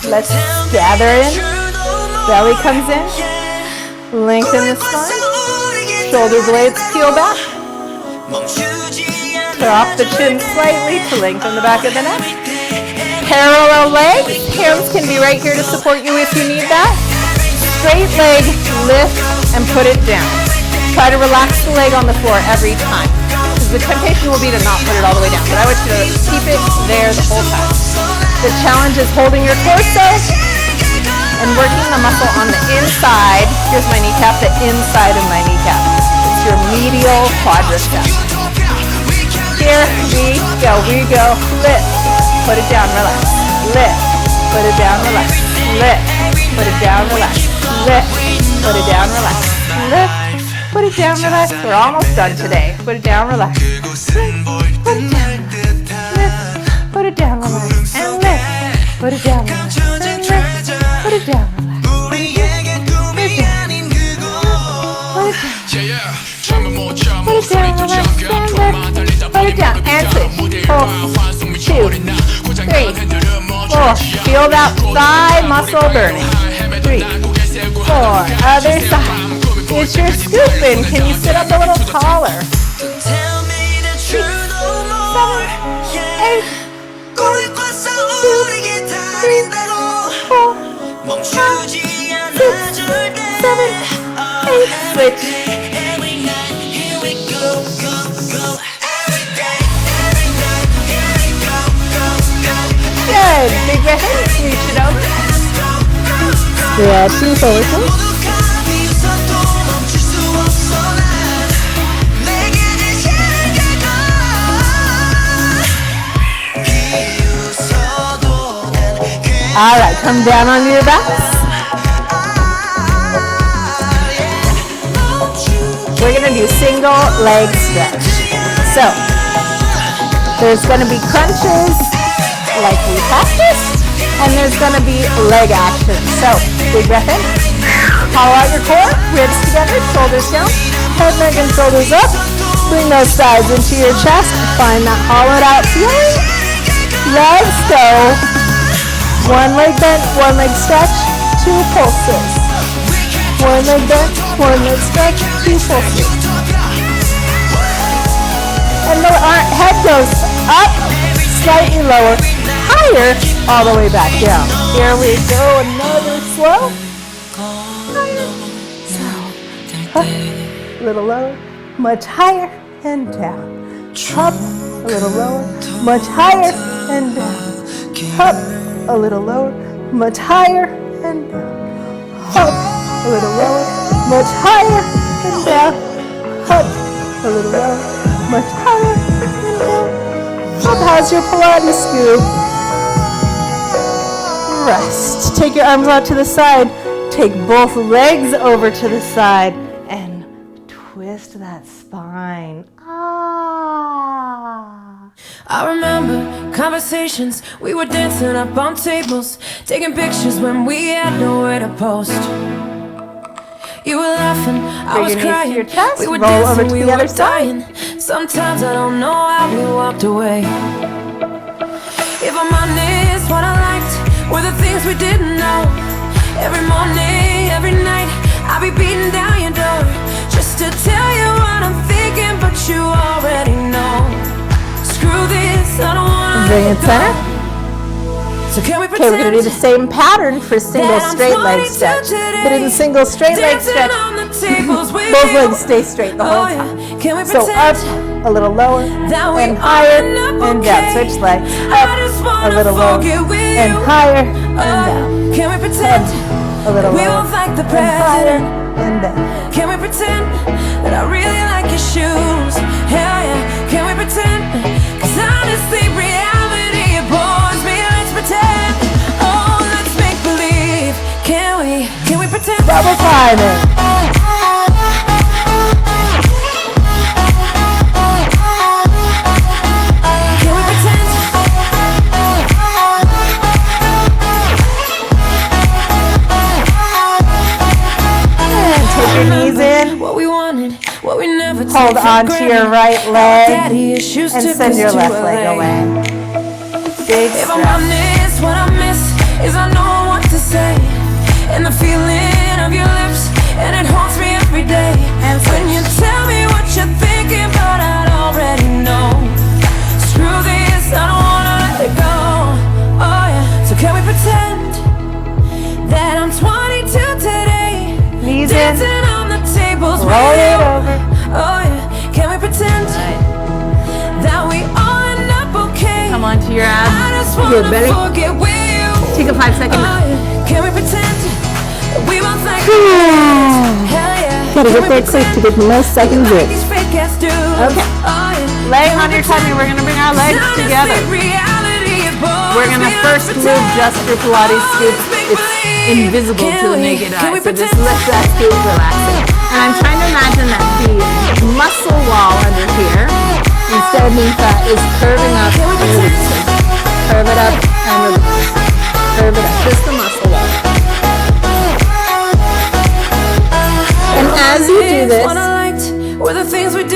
Let's gather in. Belly comes in. Lengthen the spine. Shoulder blades peel back. Drop the chin slightly to lengthen the back of the neck. Parallel legs. Hands can be right here to support you if you need that. Straight leg, lift and put it down. Try to relax the leg on the floor every time. The temptation will be to not put it all the way down, but I want you to keep it there the whole time. The challenge is holding your torso and working the muscle on the inside. Here's my kneecap, the inside of my kneecap. It's your medial quadriceps. Here we go. We go. Lift. Put it down. Relax. Lift. Put it down. Relax. Lift. Put it down. Relax. Lift. Put it down. Relax. Lift. Put it down. Relax. We're almost done today. Put it down. Relax. Lift. Put it down. Lift. Put it down. Relax. And lift. Put it down. Relax. And lift. Put it down. Relax. Put it down, relax, put it down, and switch. 4, 2, 3, 4. Feel that thigh muscle burning. 3, 4. Other side. It's your scooping. Can you sit up a little taller? 6, 7, 8, 2, 3, 4, 5, 6, 7, 8. Switch. Good. Big breath in. Reach it over. Stretching forward. All right. Come down onto your backs. We're going to do single leg stretch. So, there's going to be crunches like we practiced, and there's going to be leg action. So, big breath in. Hollow out your core, ribs together, shoulders down, head, neck, and shoulders up. Bring those sides into your chest. Find that hollowed out feeling. Legs go. One leg bent, one leg stretch, 2 pulses. One leg bent, one leg stretch, 2 pulses. And the head goes up, slightly lower, higher, all the way back down. Here we go, another slow. Up, a little lower, much higher, and down. Up, a little lower, much higher, and down. Up, a little lower, much higher, and down. Up, a little lower, much higher, and down. Up, a little lower, much higher, and down. Up, how's your Pilates scoop? Rest. Take your arms out to the side. Take both legs over to the side and twist that spine. Ah. I remember conversations, we were dancing up on tables, taking pictures when we had nowhere to post. You were laughing, I was crying, your chest, we were roll over dancing, to we the were other side. dying. Sometimes I don't know how we walked away. If I'm honest, what I liked were the things we didn't know. Every morning, every night, I'll be beating down your door just to tell you what I'm thinking, but you already know. Screw this, I don't wanna Bring it center. So can we Okay, we're going to do the same pattern for single straight leg stretch. But in single straight leg stretch, both legs stay straight the whole time. So up, a little lower, and higher, and down. Switch legs. Up, a little lower, and higher, and down. Can we pretend a little we lower, won't fight the and higher, president? and down. Can we pretend that I really like your shoes? Hell yeah. Can we pretend? 'Cause honestly, reality bores me. Let's pretend. Oh, let's make believe. Can we pretend? Double timing. Can we pretend? And take your knees in. What we wanted, what we never Hold took for on to your granted. right leg Daddy issues and took send us your to left LA. leg away. Big If I'm stretch. honest, what I miss is I know what to say, and the feeling of your lips, and it haunts me every day. And when you tell me what you're thinking, but I already know. Screw this, I don't wanna let it go. Oh yeah, so can we pretend that I'm 22 today, Knees in. dancing on the tables with Roll it you? over. Oh yeah, can we pretend that we all end up okay? Come onto your abs. I just Good, wanna Betty. forget with you. Take a 5-second. Oh, yeah. Can we pretend that we both like Hell yeah. Gotta get there quick to get the most second grip. Okay. Laying on your tummy, we're gonna bring our legs together. We're gonna first move just your Pilates scoop. It's invisible to the naked eye, so just lift that scoop, relaxing. And I'm trying to imagine that the muscle wall under here, instead of being fat, is curving up and releasing. Curve it up and release. Curve it up, just the muscle wall. And as you do this,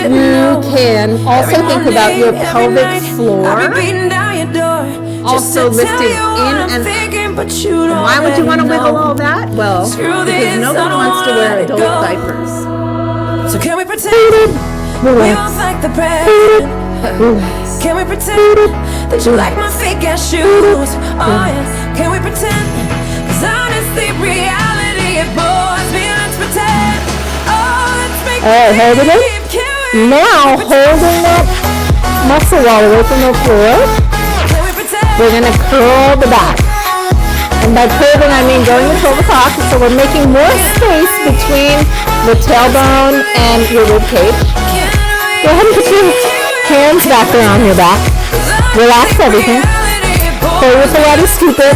you can also think about your pelvic floor, also lifting in and why would you want to wiggle all that? Well, because nobody wants to wear adult diapers. So can we pretend we don't like the present? Can we pretend that you like my fake ass shoes? Oh yes, can we pretend? 'Cause honestly, reality it bores me. Let's pretend. Oh, let's make Alright, hold it in. Now, holding that muscle wall away from the floor, we're going to curl the back. And by curving, I mean going to 12 o'clock, so we're making more space between the tailbone and your rib cage. Go ahead and put your hands back around your back. Relax everything. Pull your Pilates scoop in,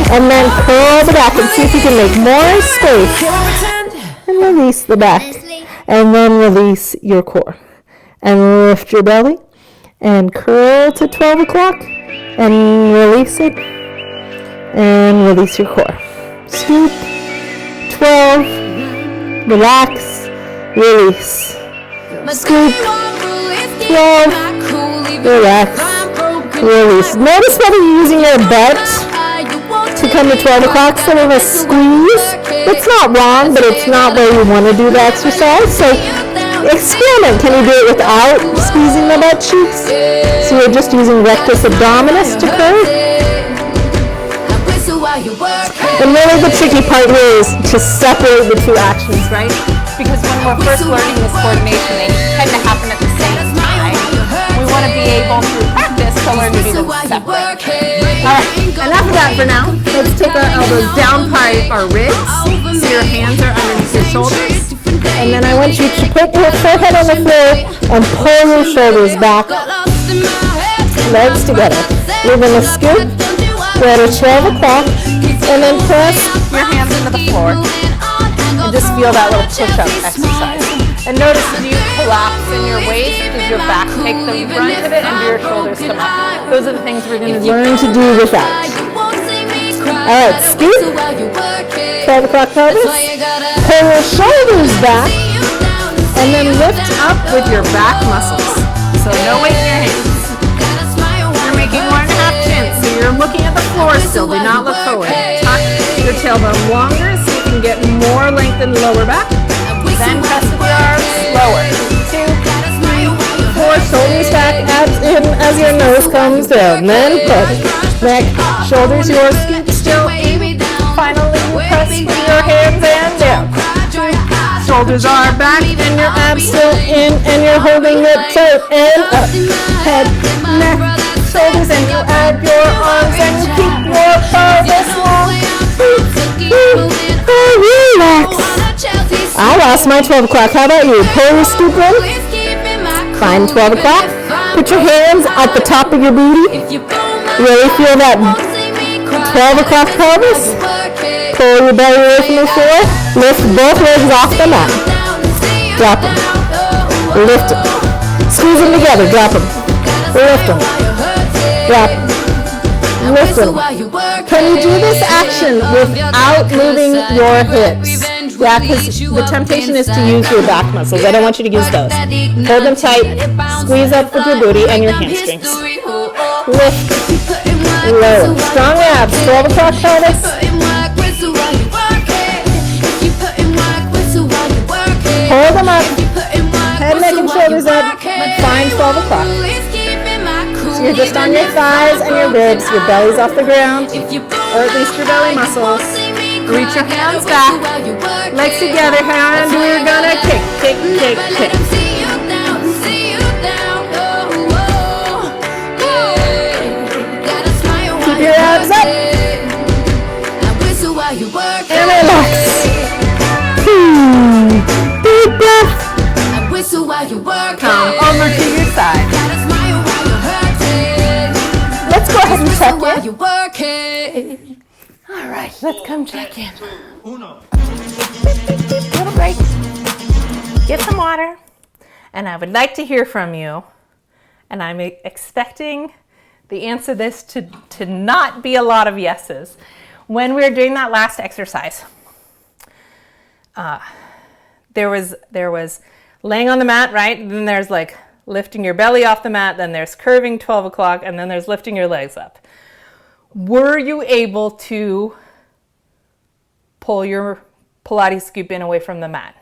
and then curl the back and see if you can make more space. And release the back. And then release your core. And lift your belly. And curl to 12 o'clock. And release it. And release your core. Scoop. 12. Relax. Release. Scoop. 12. Relax. Release. Notice whether you're using your butt to come to 12 o'clock, sort of a squeeze. It's not wrong, but it's not where you want to do the exercise. So experiment. Can you do it without squeezing the butt cheeks? So you're just using rectus abdominis to curve. And really the tricky part here is to separate the two actions, right? Because when we're first learning this coordination, they tend to happen at the same time. We want to be able through practice to learn to do them separate. Alright, enough of that for now. Let's take our elbows down by our ribs, so your hands are underneath your shoulders. And then I want you to put your forehead on the floor and pull your shoulders back, legs together. We're going to scoop, go to 12 o'clock, and then press your hands into the floor. And just feel that little push-up exercise. And notice as you collapse in your waist, does your back take the brunt of it and do your shoulders come up? Those are the things we're going to learn to do with that. Alright, scoop. 12 o'clock pelvis. Pull your shoulders back. And then lift up with your back muscles. So no weight in your hands. You're making 1.5 chins. So you're looking at the floor still. Do not look forward. Tuck your tailbone longer so you can get more length in the lower back. Then press with your arms lower. 2, 3, 4. Shoulders back, abs in as your nose comes down. Then push. Neck, shoulders, your scoop still. Finally, you press with your hands and down. 2. Shoulders are back and your abs still in, and you're holding it tight and up. Head, neck, shoulders, and you add your arms and you keep your pelvis long. Relax. I lost my 12 o'clock. How about you? Pull your scoop in. Find 12 o'clock. Put your hands at the top of your booty. Really feel that 12 o'clock pelvis. Pull your belly away from the floor. Lift both legs off the mat. Drop them. Lift them. Squeeze them together. Drop them. Lift them. Drop them. Lift them. Can you do this action without moving your hips? Yeah, because the temptation is to use your back muscles. I don't want you to use those. Hold them tight. Squeeze up with your booty and your hamstrings. Lift. Lower. Strong abs. 12 o'clock pelvis. Hold them up. Head, neck, and shoulders up. Find 12 o'clock. So you're just on your thighs and your ribs. Your belly's off the ground, or at least your belly muscles. Reach your hands back. Legs together. And we're gonna kick, kick, kick, kick. Keep your abs up. And relax. while you work Come it. over to your side. Gotta smile while you hurt it. Let's go ahead and Whistle check while in. you work it. All right, let's come check in. Little break. Get some water. And I would like to hear from you. And I'm expecting the answer to this to not be a lot of yeses. When we were doing that last exercise, there was laying on the mat, right? And then there's like lifting your belly off the mat, then there's curving 12 o'clock, and then there's lifting your legs up. Were you able to pull your Pilates scoop in away from the mat?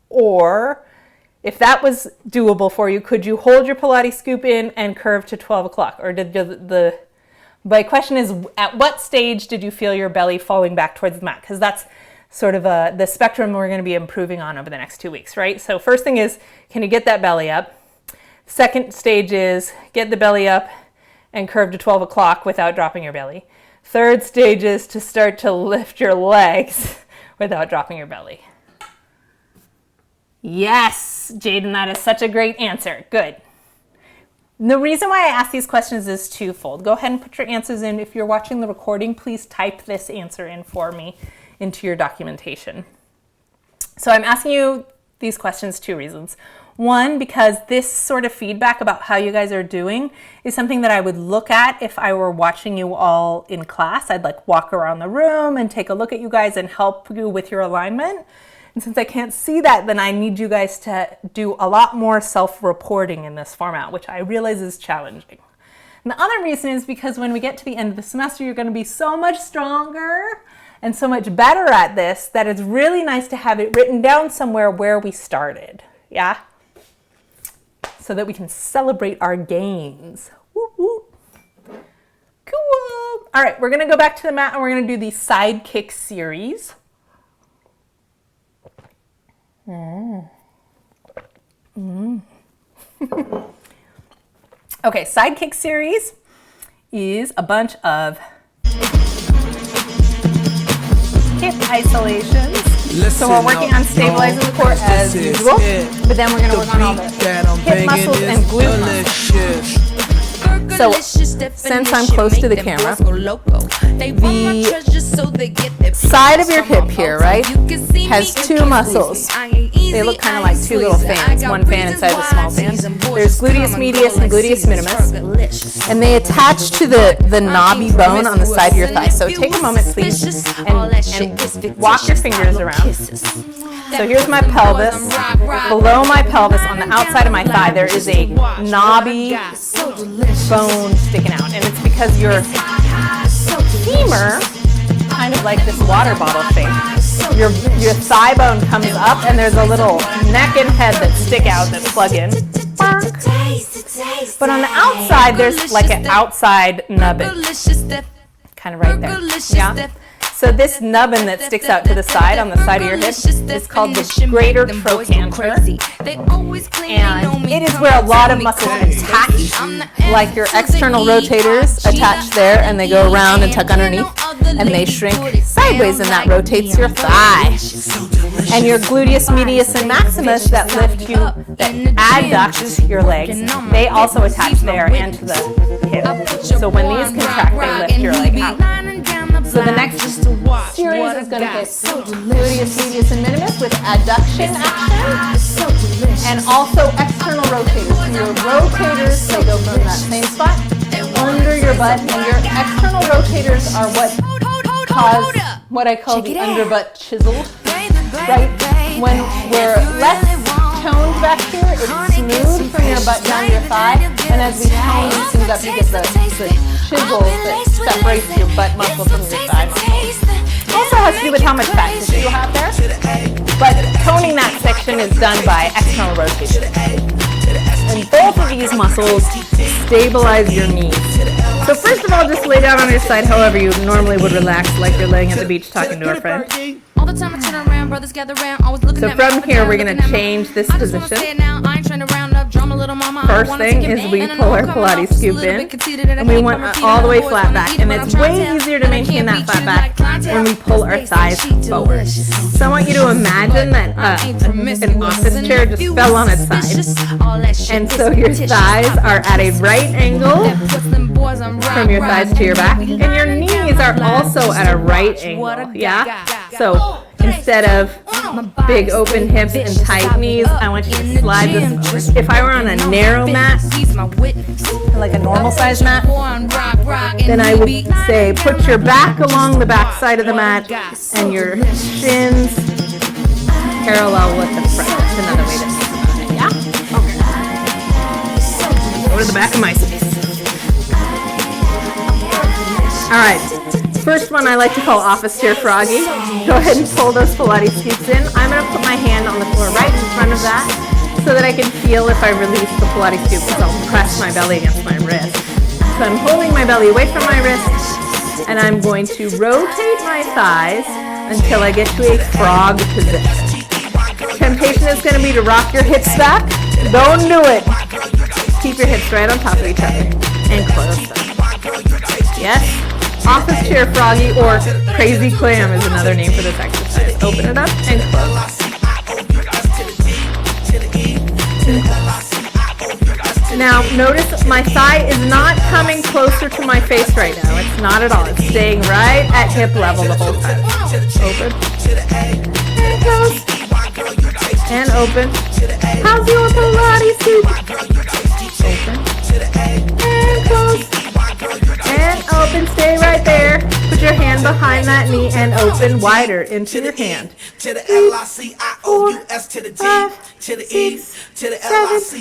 Or if that was doable for you, could you hold your Pilates scoop in and curve to 12 o'clock? Or did my question is, at what stage did you feel your belly falling back towards the mat? Because that's sort of the spectrum we're going to be improving on over the next 2 weeks, right? So first thing is, can you get that belly up? Second stage is get the belly up and curve to 12 o'clock without dropping your belly. Third stage is to start to lift your legs without dropping your belly. Yes, Jaden, that is such a great answer. Good. The reason why I ask these questions is twofold. Go ahead and put your answers in. If you're watching the recording, please type this answer in for me into your documentation. So I'm asking you these questions, 2 reasons. One, because this sort of feedback about how you guys are doing is something that I would look at if I were watching you all in class. I'd like walk around the room and take a look at you guys and help you with your alignment. And since I can't see that, then I need you guys to do a lot more self-reporting in this format, which I realize is challenging. And the other reason is because when we get to the end of the semester, you're going to be so much stronger and so much better at this that it's really nice to have it written down somewhere where we started. Yeah? So that we can celebrate our gains. Woo woo. Cool. All right, we're going to go back to the mat and we're going to do the side kick series. Okay, side kick series is a bunch of hip isolations. So we're working on stabilizing the core as usual, but then we're going to work on all the hip muscles and glute muscles. So, since I'm close to the camera, the side of your hip here, right, has 2 muscles. They look kind of like 2 little fans, one fan inside the small fan. There's gluteus medius and gluteus minimus, and they attach to the knobby bone on the side of your thigh. So take a moment, please, and walk your fingers around. So here's my pelvis. Below my pelvis, on the outside of my thigh, there is a knobby bone sticking out, and it's because your femur, kind of like this water bottle shape, your thigh bone comes up, and there's a little neck and head that stick out that plug in. But on the outside, there's like an outside nubbin, kind of right there. Yeah. So this nubbin that sticks out to the side on the side of your hip is called the greater trochanter, and it is where a lot of muscles attach, like your external rotators attach there, and they go around and tuck underneath, and they shrink sideways, and that rotates your thigh. And your gluteus medius and maximus that lift you, that adduct your legs, they also attach there and to the hip. So when these contract, they lift your leg out. So the next series is going to hit gluteus medius and minimus with adduction action, and also external rotators. So your rotators, they go from that same spot under your butt, and your external rotators are what cause what I call the underbutt chisel. Right? When we're less toned back here, it's smooth from your butt down your thigh, and as we tone these things up, you get the chisel that separates your butt muscle from your thigh muscle. Also has to do with how much fat tissue you have there, but toning that section is done by external rotation. And both of these muscles stabilize your knees. So first of all, just lay down on your side however you normally would relax, like you're laying at the beach talking to a friend. So from here, we're going to change this position. First thing is we pull our Pilates scoop in, and we want all the way flat back. And it's way easier to maintain that flat back when we pull our thighs forward. So I want you to imagine that an office chair just fell on its side. And so your thighs are at a right angle from your thighs to your back. And your knees are also at a right angle, yeah? So instead of big open hips and tight knees, I want you to slide this over. If I were on a narrow mat, like a normal size mat, then I would say put your back along the back side of the mat and your shins parallel with the front. That's another way to think about it, yeah? Okay. Go to the back of my space. All right. First one I like to call office chair froggy. Go ahead and pull those Pilates scoops in. I'm going to put my hand on the floor right in front of that so that I can feel if I release the Pilates scoop, because I'll press my belly against my wrist. So I'm holding my belly away from my wrist, and I'm going to rotate my thighs until I get to a frog position. Temptation is going to be to rock your hips back. Don't do it. Keep your hips right on top of each other and close them. Yes? Office chair froggy or crazy clam is another name for this exercise. Open it up and close. Now notice my thigh is not coming closer to my face right now. It's not at all. It's staying right at hip level the whole time. Open and close and open. How's your Pilates scoop? Open and close. And open, stay right there. Put your hand behind that knee and open wider into your hand. 3, 4, 5, 6, 7, 8, 1, 2, 3, 5,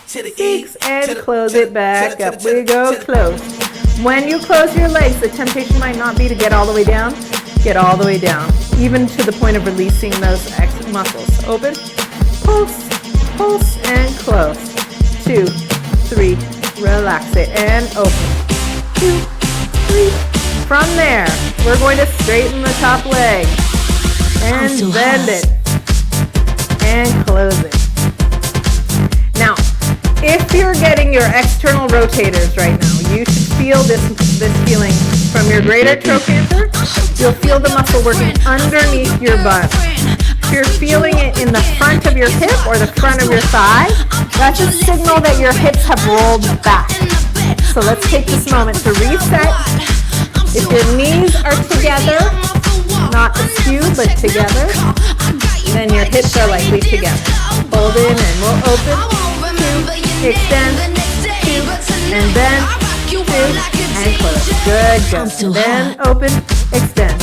6, and close it back up. We go close. When you close your legs, the temptation might not be to get all the way down. Get all the way down, even to the point of releasing those muscles. Open, pulse. Pulse and close. 2, 3, relax it and open. 2, 3. From there, we're going to straighten the top leg and bend it and close it. Now, if you're getting your external rotators right now, you should feel this feeling from your greater trochanter. You'll feel the muscle working underneath your butt. If you're feeling it in the front of your hip or the front of your thigh, that's a signal that your hips have rolled back. So let's take this moment to reset. If your knees are together, not askew, but together, then your hips are likely together. Hold in and we'll open, 2, extend, 2, and then 2, and close. Good, good. And then open, extend,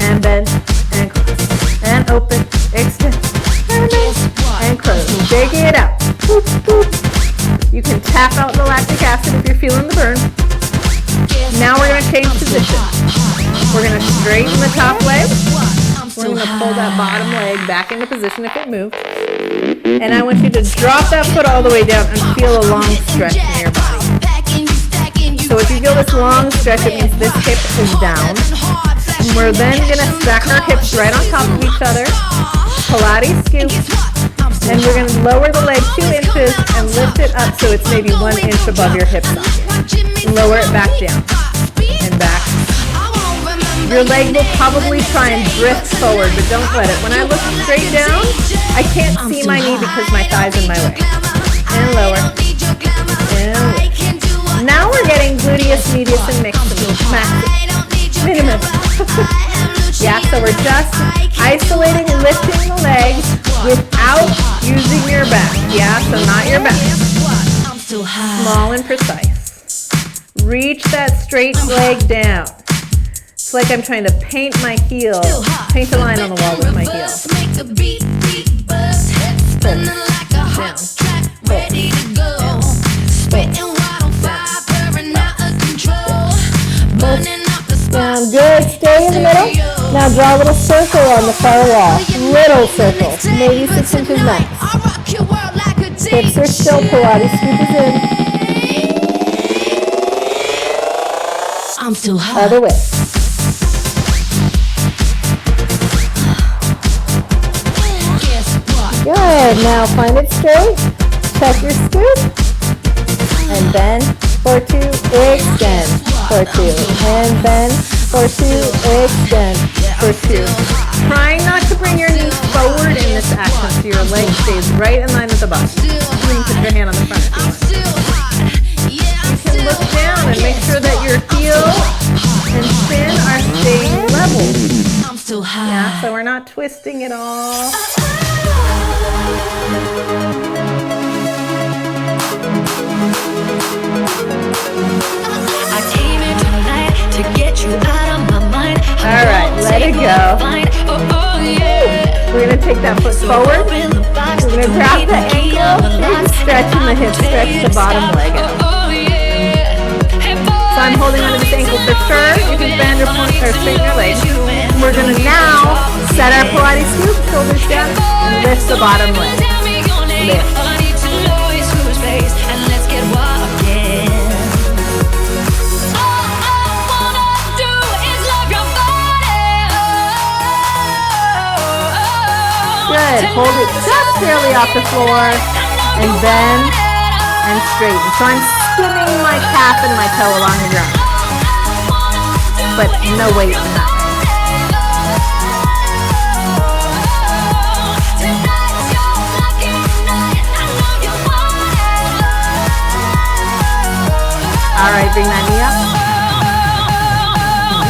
and bend, and close. And open, extend, and bend, and close. Shake it out. Boop, boop. You can tap out the lactic acid if you're feeling the burn. Now we're going to change position. We're going to straighten the top leg. We're going to pull that bottom leg back into position if it moves. And I want you to drop that foot all the way down and feel a long stretch in your body. So if you feel this long stretch, it means this hip is down. And we're then going to stack our hips right on top of each other. Pilates scoop. And we're going to lower the leg 2 inches and lift it up so it's maybe 1 inch above your hip socket. Lower it back down and back. Your leg will probably try and drift forward, but don't let it. When I look straight down, I can't see my knee because my thigh's in my way. And lower. And lift. Now we're getting gluteus medius and minimum. Yeah, so we're just isolating and lifting the legs without using your back. Yeah, so not your back. Small and precise. Reach that straight leg down. It's like I'm trying to paint my heel, paint a line on the wall with my heel. Down, good. Stay in the middle. Now draw a little circle on the far wall. Little circle, maybe 6 inches max. Hips are still, Pilates scoop is in. I'm too hot. Other way. Good. Now find it straight. Check your scoop. And bend for 2. Extend for 2. And bend for 2. Extend for 2. Trying not to bring your knees forward in this action so your leg stays right in line with the body. You can put your hand on the front if you want. You can look down and make sure that your heel and shin are staying level. I'm still high. Yeah, so we're not twisting it all. I came here tonight to get you out of my mind. All right, let it go. We're going to take that foot forward. We're going to grab the ankle, maybe stretching the hip, stretch the bottom leg out. So I'm holding onto this ankle for sure. You can bend or point or straighten your legs. We're going to now set our Pilates scoop, shoulders down, and lift the bottom leg. Lift. Good. Hold it just barely off the floor and bend and straighten. So I'm skimming my calf and my toe along the ground, but no weight in that way. All right, bring that knee up.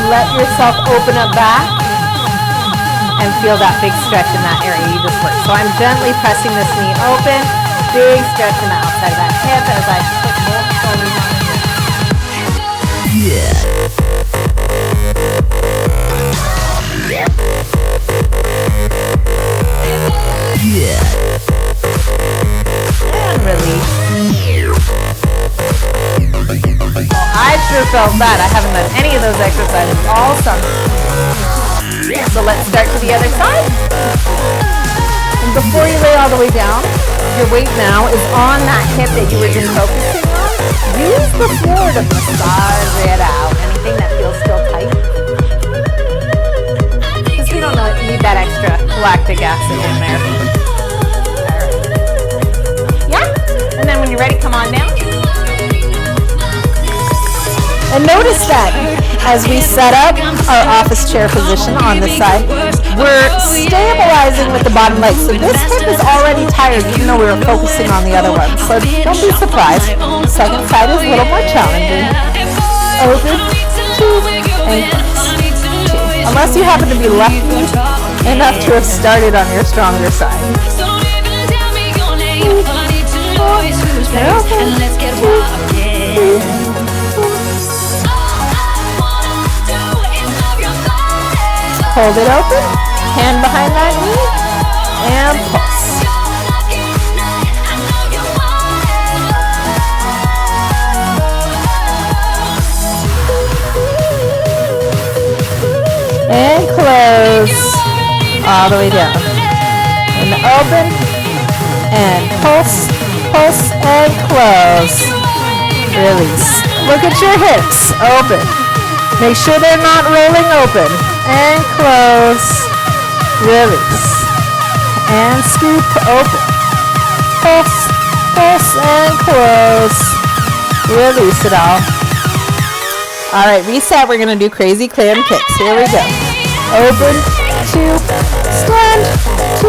Let yourself open up back and feel that big stretch in that area you just worked. So I'm gently pressing this knee open, big stretch in the outside of that hip as I put both shoulders on the ground. And release. Well, I sure felt that. I haven't done any of those exercises all summer. So let's start to the other side. And before you lay all the way down, your weight now is on that hip that you were just focusing on. Use the floor to massage it out. Anything that feels still tight. Because we don't need that extra lactic acid in there. Alright. Yeah? And then when you're ready, come on down. And notice that as we set up our office chair position on this side, we're stabilizing with the bottom leg. So this hip is already tired even though we were focusing on the other one. So don't be surprised. Second side is a little more challenging. Open, 2, and close. 2. Unless you happen to be lucky enough to have started on your stronger side. 3, 4, and let's get 2, 3. Hold it open, hand behind that knee, and pulse. And close, all the way down. And open, and pulse, pulse, and close. Release. Look at your hips, open. Make sure they're not rolling open. And close, release, and scoop, open, pulse, pulse, and close, release it all. All right, reset, we're gonna do crazy clam kicks. Here we go. Open, 2, stand, 2,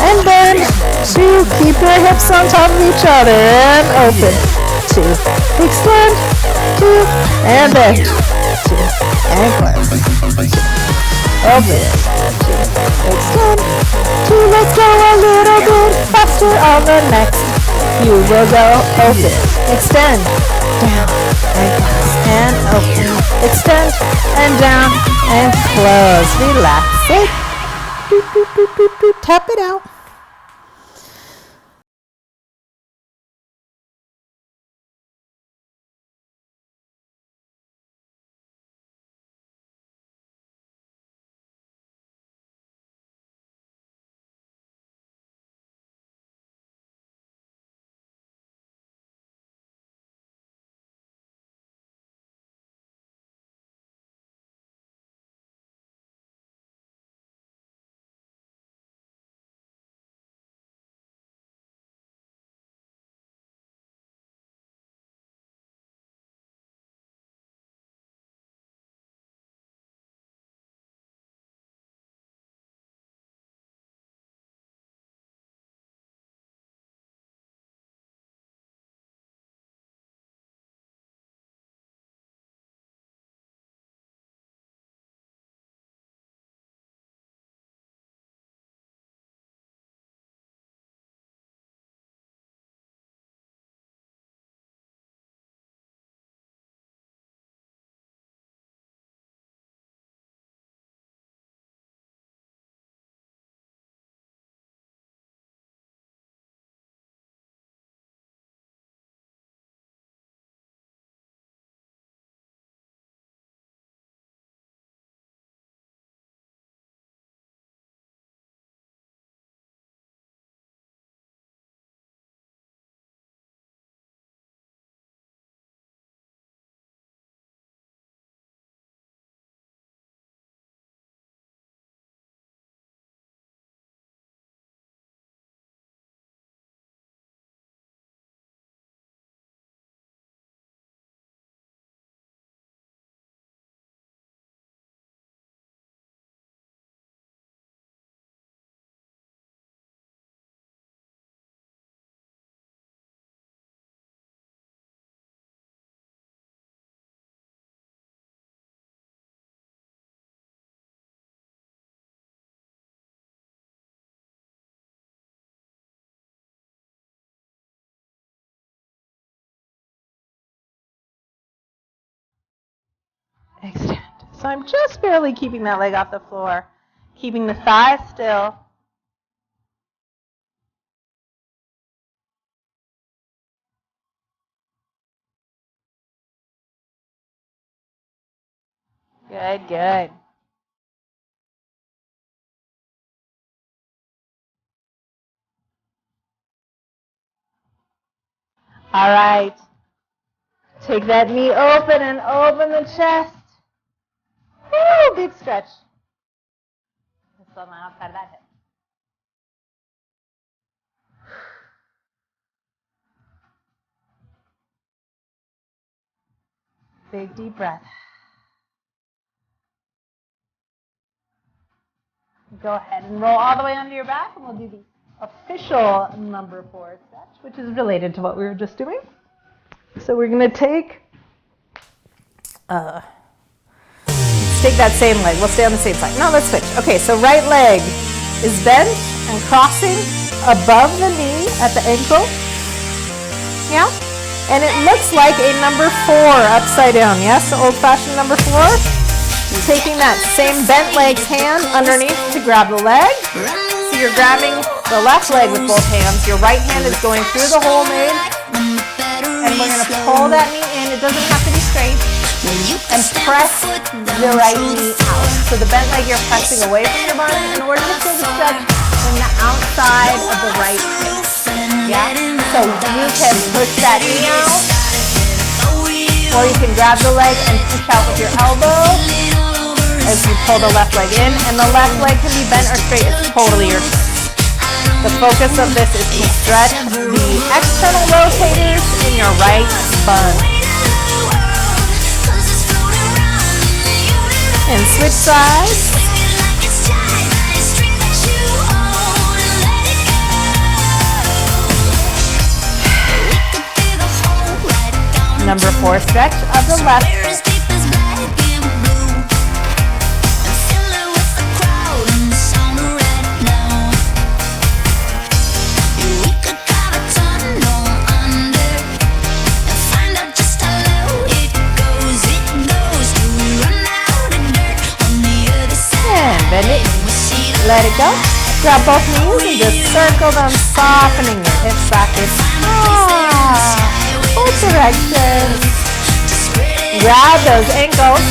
and bend, 2, keep your hips on top of each other, and open, 2, extend, 2, and bend, 2, and close. Open, 2, extend, 2, let's go a little bit faster on the next few. We'll go open, extend, down, and close, and open, extend, and down, and close. Relax it, boop, boop, boop, boop, boop. Tap it out. extend. So I'm just barely keeping that leg off the floor, keeping the thighs still. Good, good. All right. Take that knee open and open the chest. Woo, big stretch. Just on the outside of that hip. Big deep breath. Go ahead and roll all the way onto your back, and we'll do the official number 4 stretch, which is related to what we were just doing. So we're going to take that same leg. We'll stay on the same side. No, let's switch. Okay, so right leg is bent and crossing above the knee at the ankle. Yeah? And it looks like a number 4 upside down. Yes, the old-fashioned number 4. Taking that same bent leg's hand underneath to grab the leg. So you're grabbing the left leg with both hands. Your right hand is going through the hole made. And we're going to pull that knee in. It doesn't have to be straight. And press the right knee out. So the bent leg, you're pressing away from your body in order to feel the stretch in the outside of the right hip. Yeah? So you can push that knee out. Or you can grab the leg and push out with your elbow as you pull the left leg in, and the left leg can be bent or straight. It's totally your choice. The focus of this is to stretch the external rotators in your right bun. And switch sides. Number 4 stretch of the left hip. Bend it, let it go. Grab both knees and just circle them, softening your hips back in. Both directions. Grab those ankles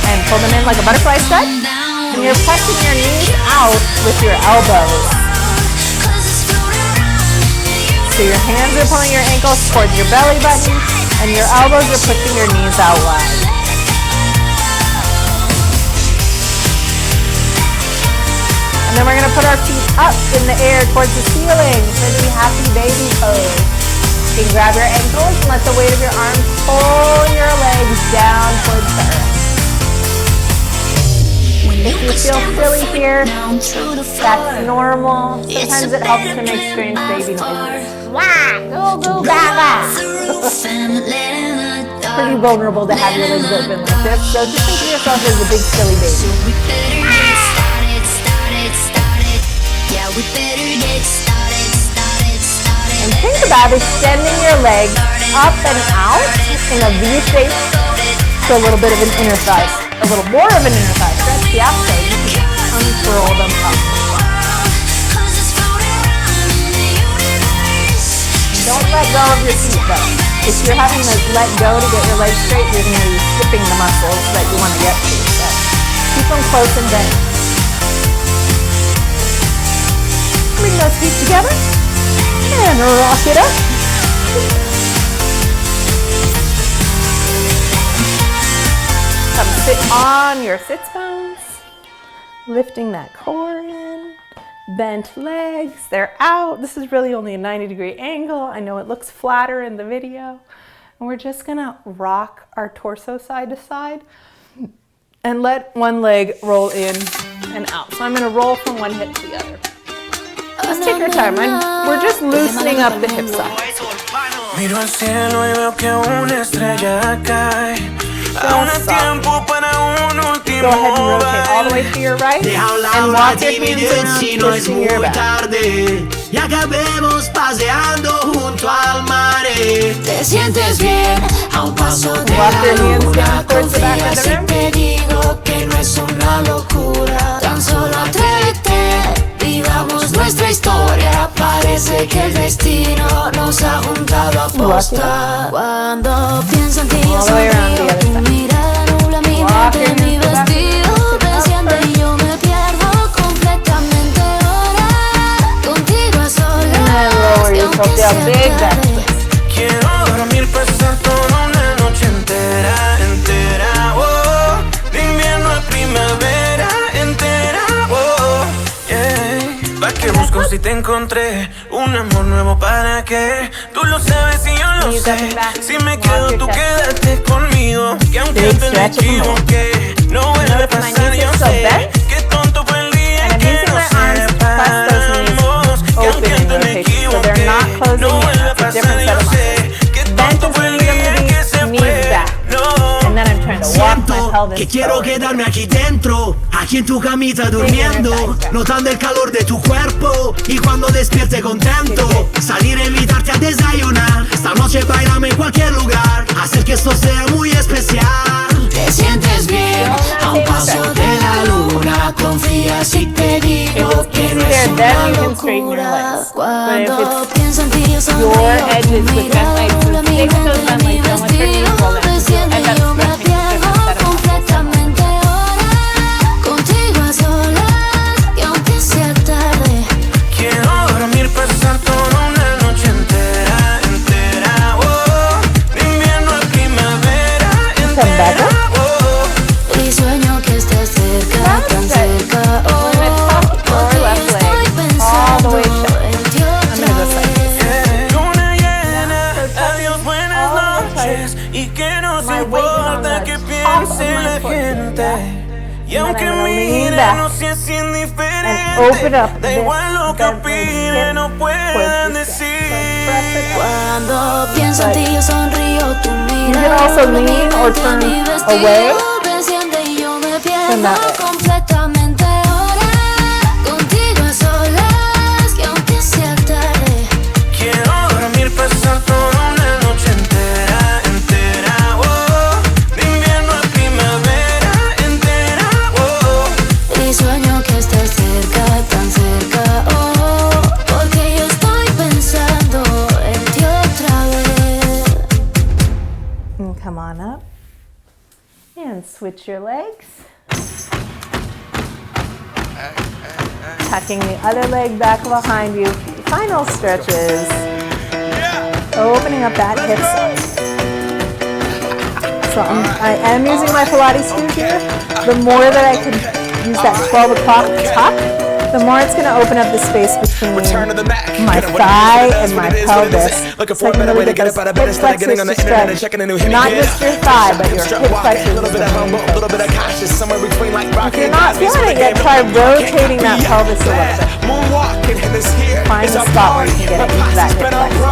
and pull them in like a butterfly stretch. And you're pressing your knees out with your elbows. So your hands are pulling your ankles towards your belly button, and your elbows are pushing your knees out wide. And then we're going to put our feet up in the air towards the ceiling for the happy baby pose. You can grab your ankles and let the weight of your arms pull your legs down towards the earth. If you feel silly here, that's normal. Sometimes it helps to make strange baby noises. Wah! Go, go, gaga! Pretty vulnerable to have your legs open like this, so just think of yourself as a big silly baby. And think about extending your legs up and out in a V shape to a little bit of an inner thigh, a little more of an inner thigh stretch. Yeah, so you can uncurl them up. Don't let go of your feet though. If you're having to let go to get your legs straight, you're going to be skipping the muscles that you want to get to. So keep them close and bent. Bring those feet together and rock it up. Come sit on your sits bones, lifting that core in, bent legs, they're out. This is really only a 90-degree angle. I know it looks flatter in the video. And we're just gonna rock our torso side to side and let one leg roll in and out. So I'm gonna roll from one hip to the other. Just take your time. We're just loosening up the hip side. Miro al cielo y veo que una estrella cae. Aún hay tiempo para un último. Go ahead and rotate all the way to your right and walk your hands around, twisting your back. y acabemos paseando junto al mare. Te sientes bien a un paso de la luna. Confía si te digo que no es una locura. Tan solo atrévete, vivamos nuestra historia. Parece que el destino nos ha juntado a posta. Cuando pienso en ti yo sonrío, tu mirada nubla mi mente, mi vestido desciende y yo me pierdo completamente ahora. Contigo a solas, y aunque sea tarde, quiero dormir, pasar toda una noche entera, entera, oh. De invierno a primavera, entera, oh, yeah. ¿Pa' qué busco si te encontré? Un amor nuevo, ¿para qué? Tú lo sabes y yo lo sé. Si me quedo, tú quédate conmigo. Que aunque te equivoqué, no vuelve a pasar, yo sé. Qué tonto fue el día que nos separamos. Que aunque te equivoqué, no vuelve a pasar, yo sé. Qué tonto fue el día que se fue. Siento que quiero quedarme aquí dentro, aquí en tu camita durmiendo, notando el calor de tu cuerpo y cuando despierte contento, salir a invitarte a desayunar. Esta noche bailame en cualquier lugar, hacer que esto sea muy especial. Te sientes bien a un paso de la luna, confía si te digo que no es una locura. Cuando pienso en ti yo sonrío, tu mirada nubla mi mente, mi vestido desciende y yo me pierdo completamente ahora. Contigo a solas, y aunque sea tarde, quiero dormir, pasar toda una noche entera, entera, oh. De invierno a primavera, entera, oh. Y sueño que estés cerca, tan cerca, oh. Porque estoy pensando en ti otra vez. Luna llena, adiós, buenas noches. Y que no se importa que piense la gente. Y aunque mire, no seas indiferente. Da igual lo que opine, no pueden decir. Cuando pienso en ti yo sonrío, tu mirada mi vestido desciende y yo me pierdo completamente ahora. Contigo a solas, y aunque sea tarde, quiero dormir, pasar toda una noche entera, entera, oh. De invierno a primavera, entera, oh. Y sueño que estés cerca, tan cerca, oh. Porque yo estoy pensando en ti otra vez. And come on up and switch your legs. Tucking the other leg back behind you. Final stretches. Opening up that hip side. So I am using my Pilates screw here. The more that I can use that 12 o'clock tuck, the more it's going to open up the space between my thigh and my pelvis. So I can really get those hip flexors to stretch. Not just your thigh, but your hip flexors. If you're not feeling it yet, try rotating that pelvis a little bit. Find a spot where you can get it into that hip flexor.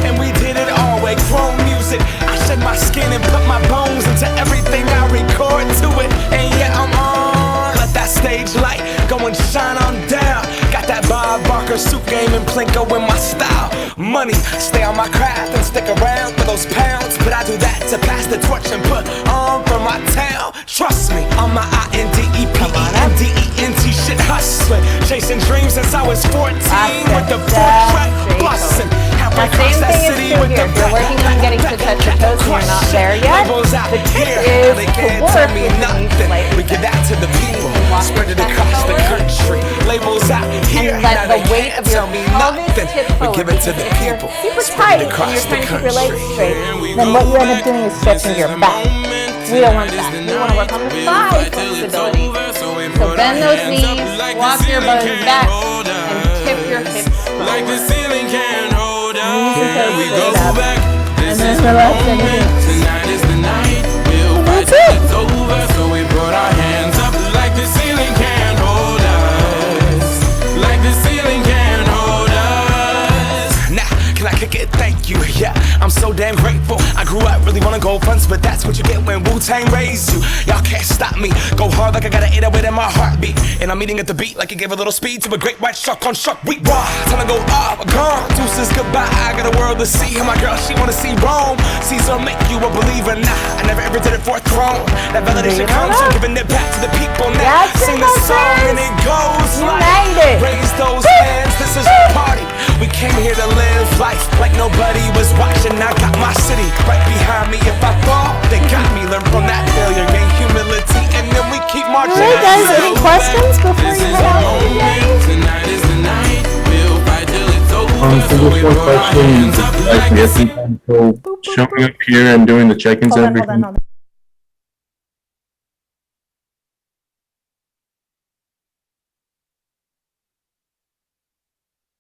And we did it all way, grown music. I shed my skin and put my bones into everything I record to it. And yeah, I'm on. Let that stage light go and shine on down. Got that Bob Barker suit game and Plinko in my style. Money, stay on my craft and stick around for those pounds. But I do that to pass the torch and put on for my town. Trust me, on my INDEPENDENT shit hustling. Chasing dreams since I was 14 with the 4-track bustin'. Now same thing is true here. If you're working on getting to touch your toes and you're not there yet, the trick is to work with the knees slightly. We give that to the people, spread it across the country. Labels out here, and let the weight of your pelvis tip forward. We give it to the people, if you're super tight and you're trying to keep your legs straight, then what you end up doing is stretching your back. We don't want that. We want to work on the thigh flexibility. So bend those knees, walk your bones back, and tip your hips forward. Here we go back. And then relax again. Tonight is the night. We'll wait till it's over. So we put our hands up like the ceiling can't hold us. Like the ceiling can't hold us. Now, can I kick it? Thank you. Yeah, I'm so damn grateful. I grew up really wanna go gold fronts, but that's what you get when Wu-Tang raised you. Y'all can't stop me. Go hard like I got an 808 in my heartbeat. And I'm eating at the beat like it gave a little speed to a great white shark on shark week. Raw, time to go up, gone. Deuces goodbye, I got a world to see. And my girl, she wanna see Rome. Caesar make you a believer. Nah, I never ever did it for a throne. That validation comes from giving it back to the people. Now sing the song and it goes like, raise those hands, this is a party. We came here to live life like nobody was watching. I got my city right behind me. If I fall, they got me. Learn from that failure, gain humility, and then we keep marching. Hey guys, any questions before you head out today? Tonight is the night. We'll fight till it's over. So just one question, like, showing up here and doing the check-ins Hold on.